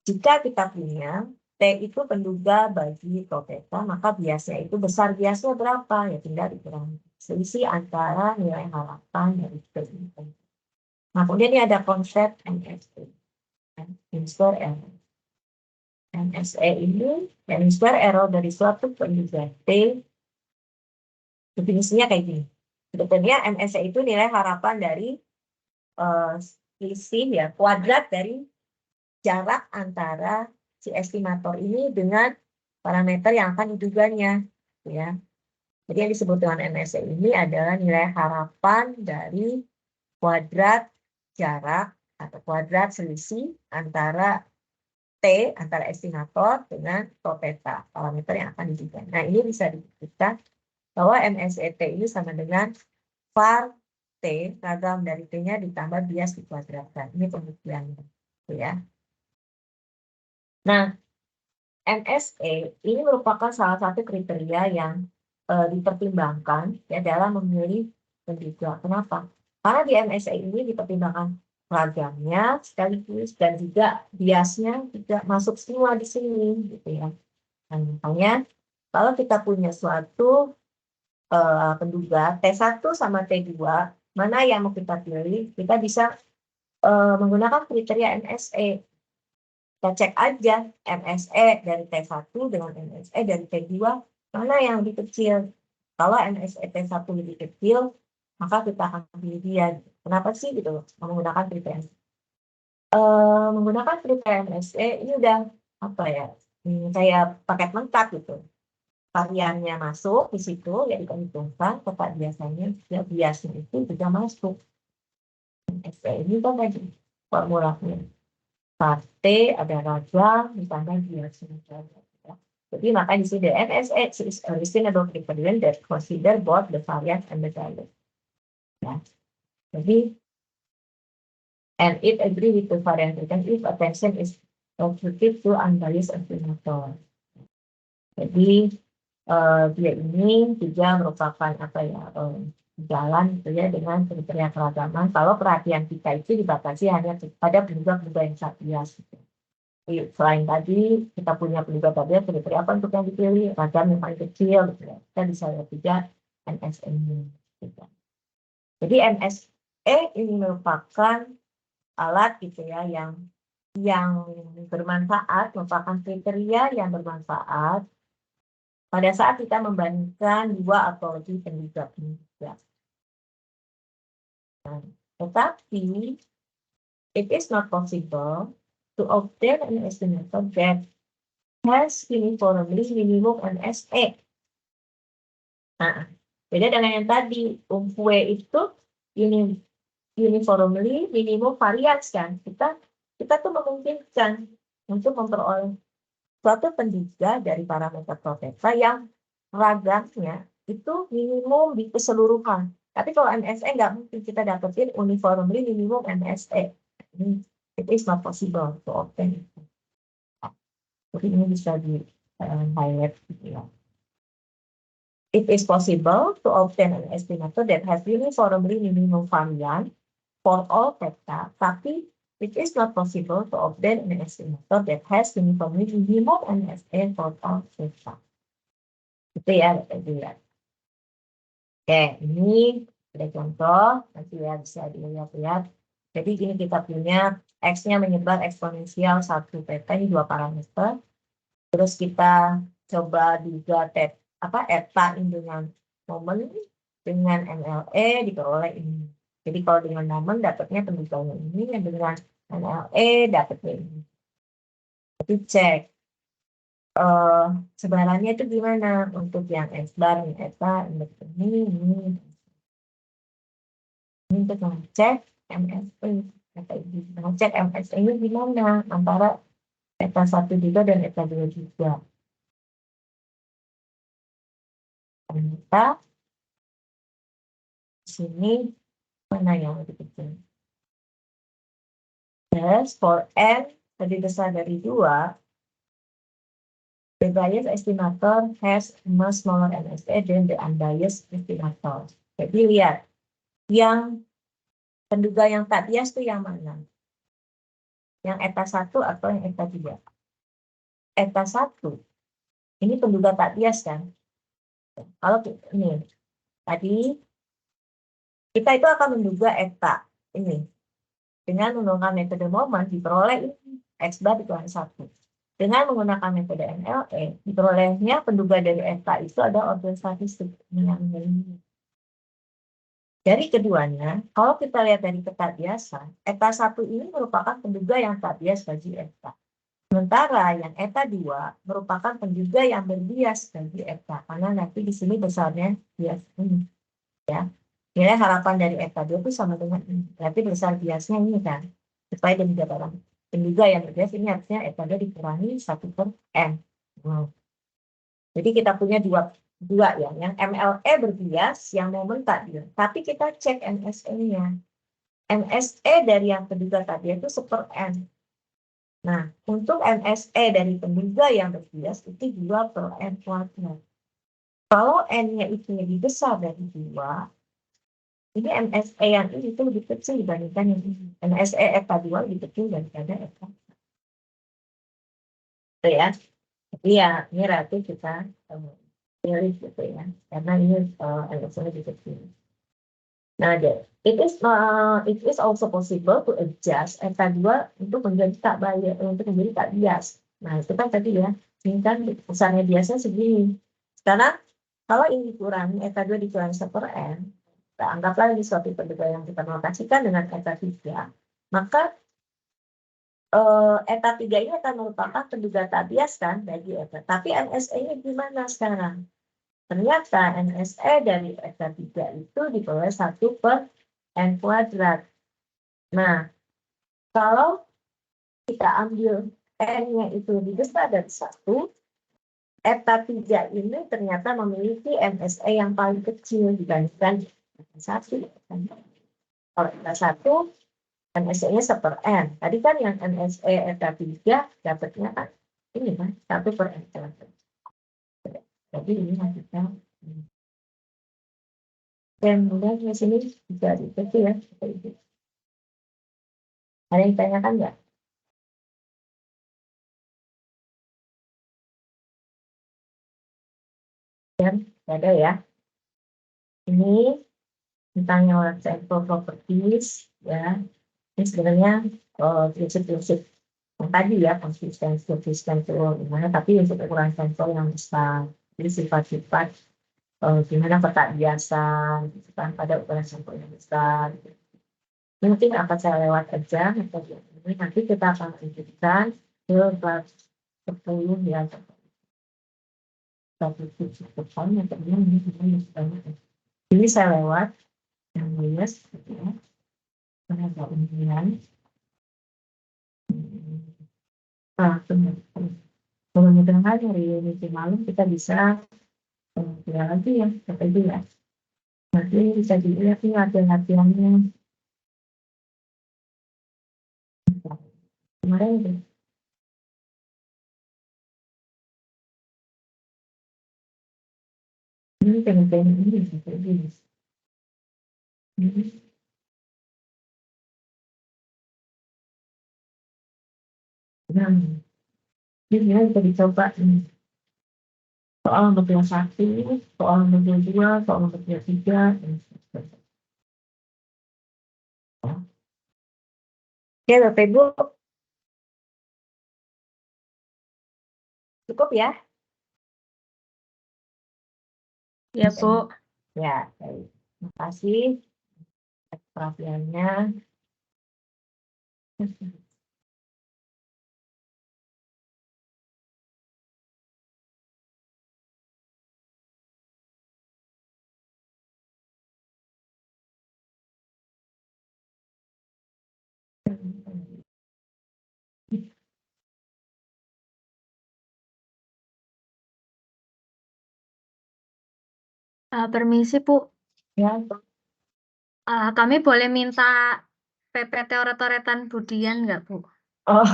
jika kita punya T itu penduga bagi tau theta, maka biasnya itu besar biasnya berapa? Ya tinggal dikurangi. Selisih antara nilai harapan dari T itu. Nah, kemudian ini ada konsep MSE. Mean square error. MSE ini, mean square error dari suatu penduga T, definisinya kayak gini. Sebetulnya MSE itu nilai harapan dari selisih ya kuadrat dari jarak antara si estimator ini dengan parameter yang akan diduganya, ya. Jadi yang disebut dengan MSE ini adalah nilai harapan dari kuadrat jarak atau kuadrat selisih antara T antara estimator dengan tau theta, parameter yang akan diduga. Nah, ini bisa dibuktikan bahwa MSE T ini sama dengan var T, ragam dari T-nya ditambah bias dikuadratkan. Ini pembuktiannya, ya. Nah, MSE ini merupakan salah satu kriteria yang dipertimbangkan ya dalam memilih penduga. Kenapa? Karena di MSE ini dipertimbangkan ragamnya sekaligus dan juga biasnya juga masuk semua di sini, gitu ya. Nah, makanya kalau kita punya suatu penduga T1 sama T2, mana yang mau kita pilih, kita bisa menggunakan kriteria MSE. Kita cek aja MSE dari T1 dengan MSE dari T2, mana yang lebih kecil. Kalau MSE T1 lebih kecil, maka kita akan pilih dia. Kenapa sih gitu menggunakan kriteria? menggunakan kriteria MSE ini udah apa ya, kayak paket lengkap gitu. Variannya masuk di situ, ya diperhitungkan, tetap biasanya, ya biasnya itu juga masuk. MSE ini kan tadi formulanya. Partai, ada ragam, misalnya biasnya. Ya. Jadi makanya di sini MSE is a reasonable equivalent that consider both the variance and the value. Ya. Jadi and it agree with the variance return if attention is contributed to unbiased estimator. Jadi dia ini juga merupakan apa ya, jalan gitu ya dengan kriteria keragaman kalau perhatian kita itu dibatasi hanya pada penduga-penduga yang bias. Gitu. Selain tadi kita punya penduga tadi kriteria apa untuk yang dipilih, ragam yang paling kecil gitu ya. Kita bisa lihat juga MSE ini. Gitu. Jadi MSE ini merupakan alat gitu ya yang bermanfaat, merupakan kriteria yang bermanfaat pada saat kita membandingkan dua atau lebih penduga. Tetapi it is not possible to obtain an estimator that has uniformly minimum MSE. Nah, beda dengan yang tadi, UMFUE itu uniformly minimum variance kan. Kita tuh memungkinkan untuk memperoleh suatu penduga dari parameter protesa yang ragamnya itu minimum di keseluruhan. Tapi kalau MSE nggak mungkin kita dapetin uniformly minimum MSE. It is not possible to obtain. Jadi ini bisa di highlight gitu ya. It is possible to obtain an estimator that has uniformly minimum variance for all theta, tapi it is not possible to obtain an estimator that has uniformly minimum MSE for all theta. Itu ya, lihat. Oke, ini ada contoh, nanti ya bisa dilihat-lihat. Jadi ini kita punya X-nya menyebar eksponensial 1 theta, ini 2 parameter. Terus kita coba juga eta ini dengan momen, dengan MLE diperoleh ini. Jadi kalau dengan momen dapatnya penduduknya ini, yang dengan MLE dapatnya ini. Jadi cek sebarannya itu gimana untuk yang X bar, yang eta, ini. Ini untuk ngecek MSE. Ngecek MSE ini gimana antara eta 1 juga dan eta 2 juga. Ternyata di sini mana yang lebih kecil? Yes, for N lebih besar dari 2, the biased estimator has much smaller MSE than the unbiased estimator. Jadi lihat, yang penduga yang tak bias itu yang mana? Yang eta 1 atau yang eta 2? Eta 1, ini penduga tak bias kan? Kalau ini, tadi kita itu akan menduga eta ini. Dengan menggunakan metode momen diperoleh X bar dikurangi 1. Dengan menggunakan metode MLE, diperolehnya penduga dari eta itu ada order statistik. Dari keduanya, kalau kita lihat dari peta biasa, eta 1 ini merupakan penduga yang tak bias bagi eta. Sementara yang eta 2 merupakan penduga yang berbias bagi eta. Karena nanti di sini besarnya bias ini. Ya. Nilai harapan dari eta 2 itu sama dengan ini. Berarti besar biasnya ini kan. Supaya dia didapatkan penduga yang berbias ini harusnya eta 2 dikurangi 1/n. Jadi kita punya dua ya. Yang MLE berbias, yang momen tak bias. Tapi kita cek MSE-nya. MSE dari yang penduga tak bias itu 1/n. Nah, untuk MSE dari penduga yang berbias itu 2/n kuadrat. Kalau N-nya itu lebih besar dari 2, ini MSE yang ini itu lebih kecil dibandingkan yang ini. MSE eta 2 lebih kecil daripada eta. Itu ya. Jadi ya, ini relatif kita pilih gitu ya. Karena ini MSE lebih kecil. Nah, it is also possible to adjust eta 2 untuk menjadi tak bias. Nah, itu kan tadi ya. Ini kan besarnya biasanya segini. Sekarang kalau ini dikurangi, eta 2 dikurangi 1/n, kita anggaplah ini suatu penduga yang kita notasikan dengan eta 3, maka eta 3 ini akan merupakan penduga tabias kan bagi eta. Tapi NSE-nya gimana sekarang? Ternyata NSE dari eta 3 itu diperoleh 1/n kuadrat. Nah, kalau kita ambil N-nya itu lebih besar dari 1, eta 3 ini ternyata memiliki NSE yang paling kecil dibandingkan 1. Kalau eta 1, NSE-nya 1/n. Tadi kan yang NSE eta 3 dapatnya kan ini kan 1/n. Jadi ini kita dan kemudian di sini bisa dipetik ya seperti itu. Ada yang tanyakan nggak? Dan ada ya. Ini tentang yang sample properties ya. Ini sebenarnya prinsip-prinsip yang tadi ya, konsistensi gimana, tapi untuk ukuran sampel yang besar. Jadi sifat-sifat gimana peta biasa gitu kan, pada ukuran sampel yang besar. Mungkin akan saya lewat aja metode ini, nanti kita akan lanjutkan ke kelas 10 ya. Ini saya lewat yang minus ya. Tenaga undian. Mudah-mudahan hari ini malam kita bisa ya lagi ya seperti itu ya. Nanti bisa dilihat nih latihan-latihannya kemarin itu. Ini pengen ini seperti ini. Nah, ini bisa dicoba ini. Soal model 1, soal model 2, soal model 3, dan sebagainya. Oke, Bapak Ibu. Cukup ya? Ya, Bu. Ya, baik. Terima kasih atas perhatiannya. Permisi, Bu. Ya, Kami boleh minta PPT oret-oretan Budian nggak, Bu? oh,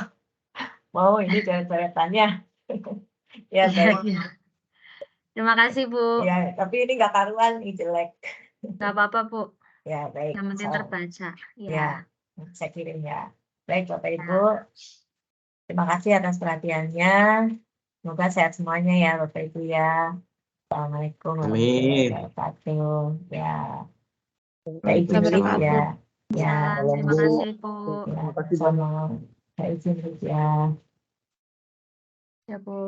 mau ini coret-coretannya. Ya, Iya, baik. iya. Terima kasih, Bu. Ya, tapi ini nggak karuan, ini jelek. Nggak apa-apa, Bu. Ya, baik. Yang penting So, terbaca. ya, Ya. saya kirim ya. Baik, Bapak Ibu. Ya. Terima kasih atas perhatiannya. Semoga sehat semuanya ya, Bapak Ibu ya. Assalamualaikum warahmatullahi Amin. wabarakatuh. Ya, saya izin Waalaikumsalam. lift ya. Ya, Terima kasih, Bu. ya, Terima kasih sama. banyak. Saya izin lift ya. Ya, Bu.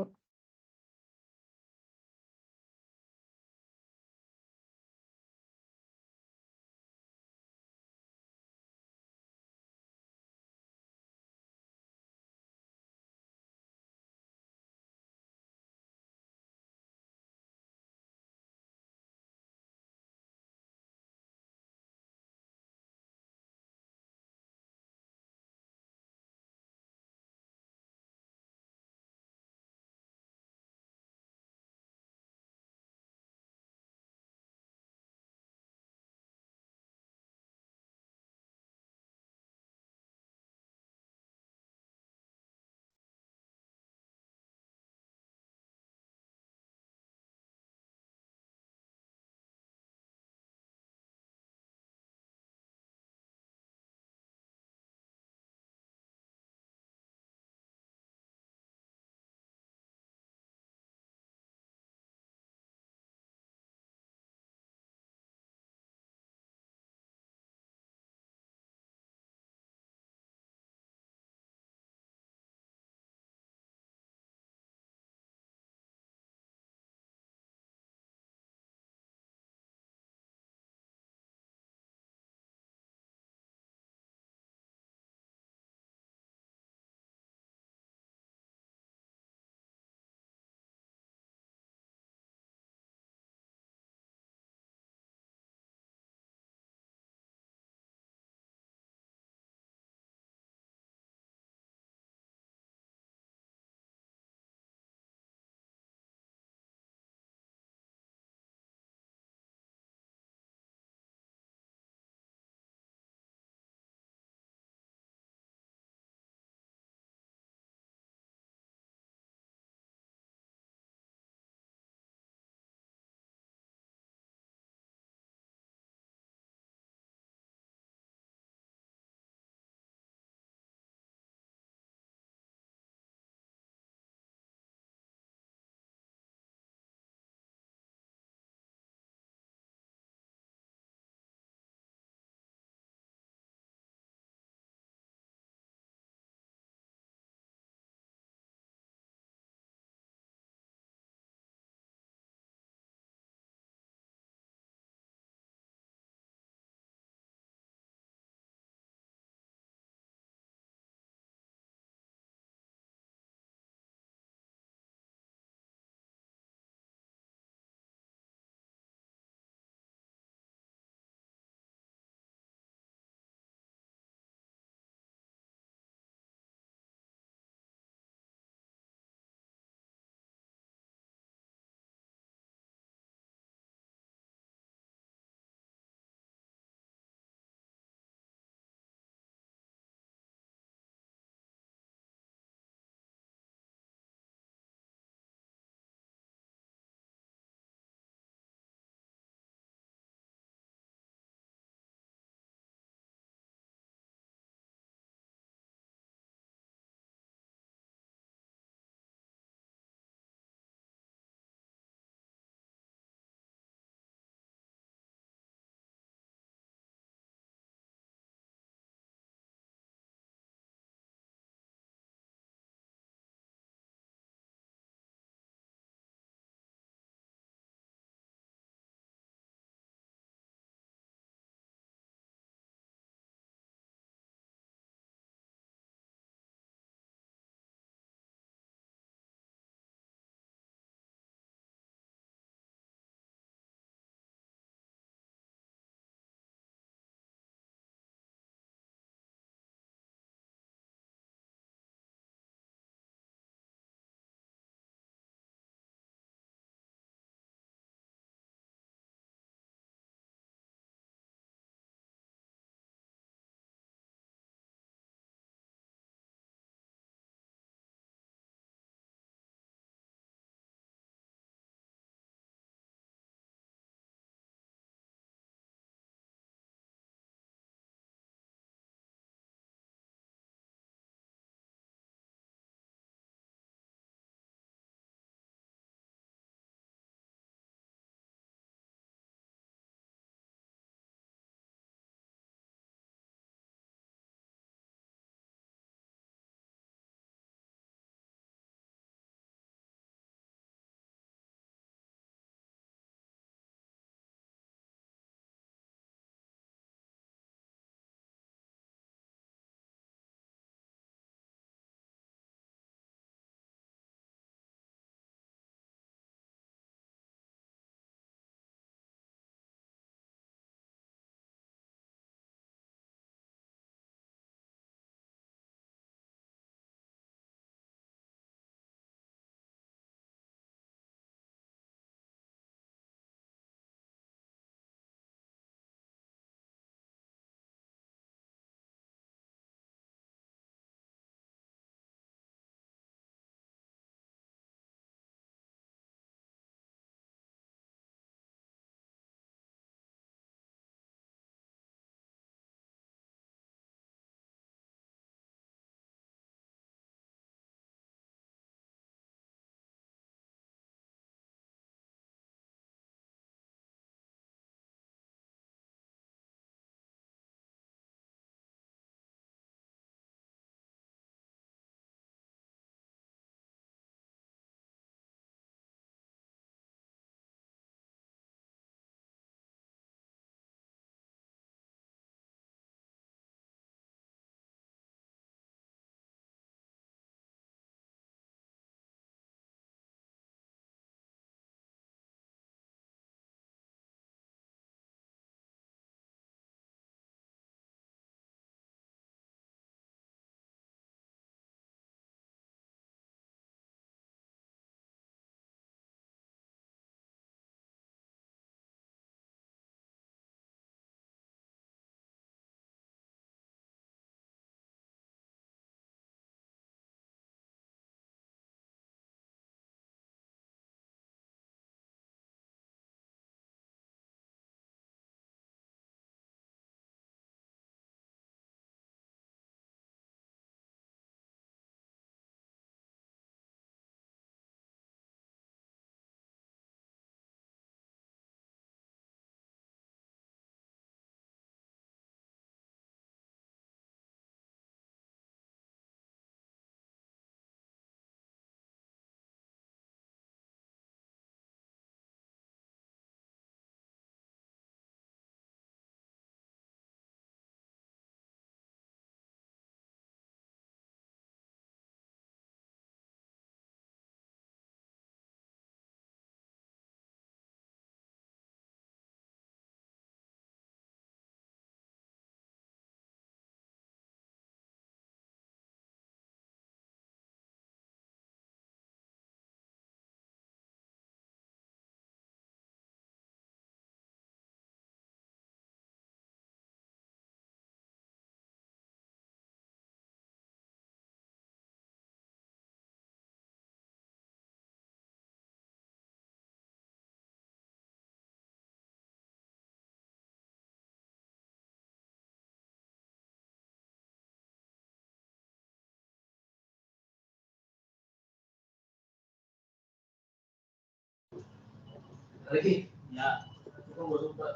Lagi? Ya. Itu nggak suka.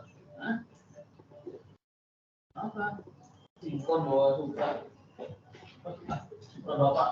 Hah? Apa? Singkon bawa suka. Suka bapak.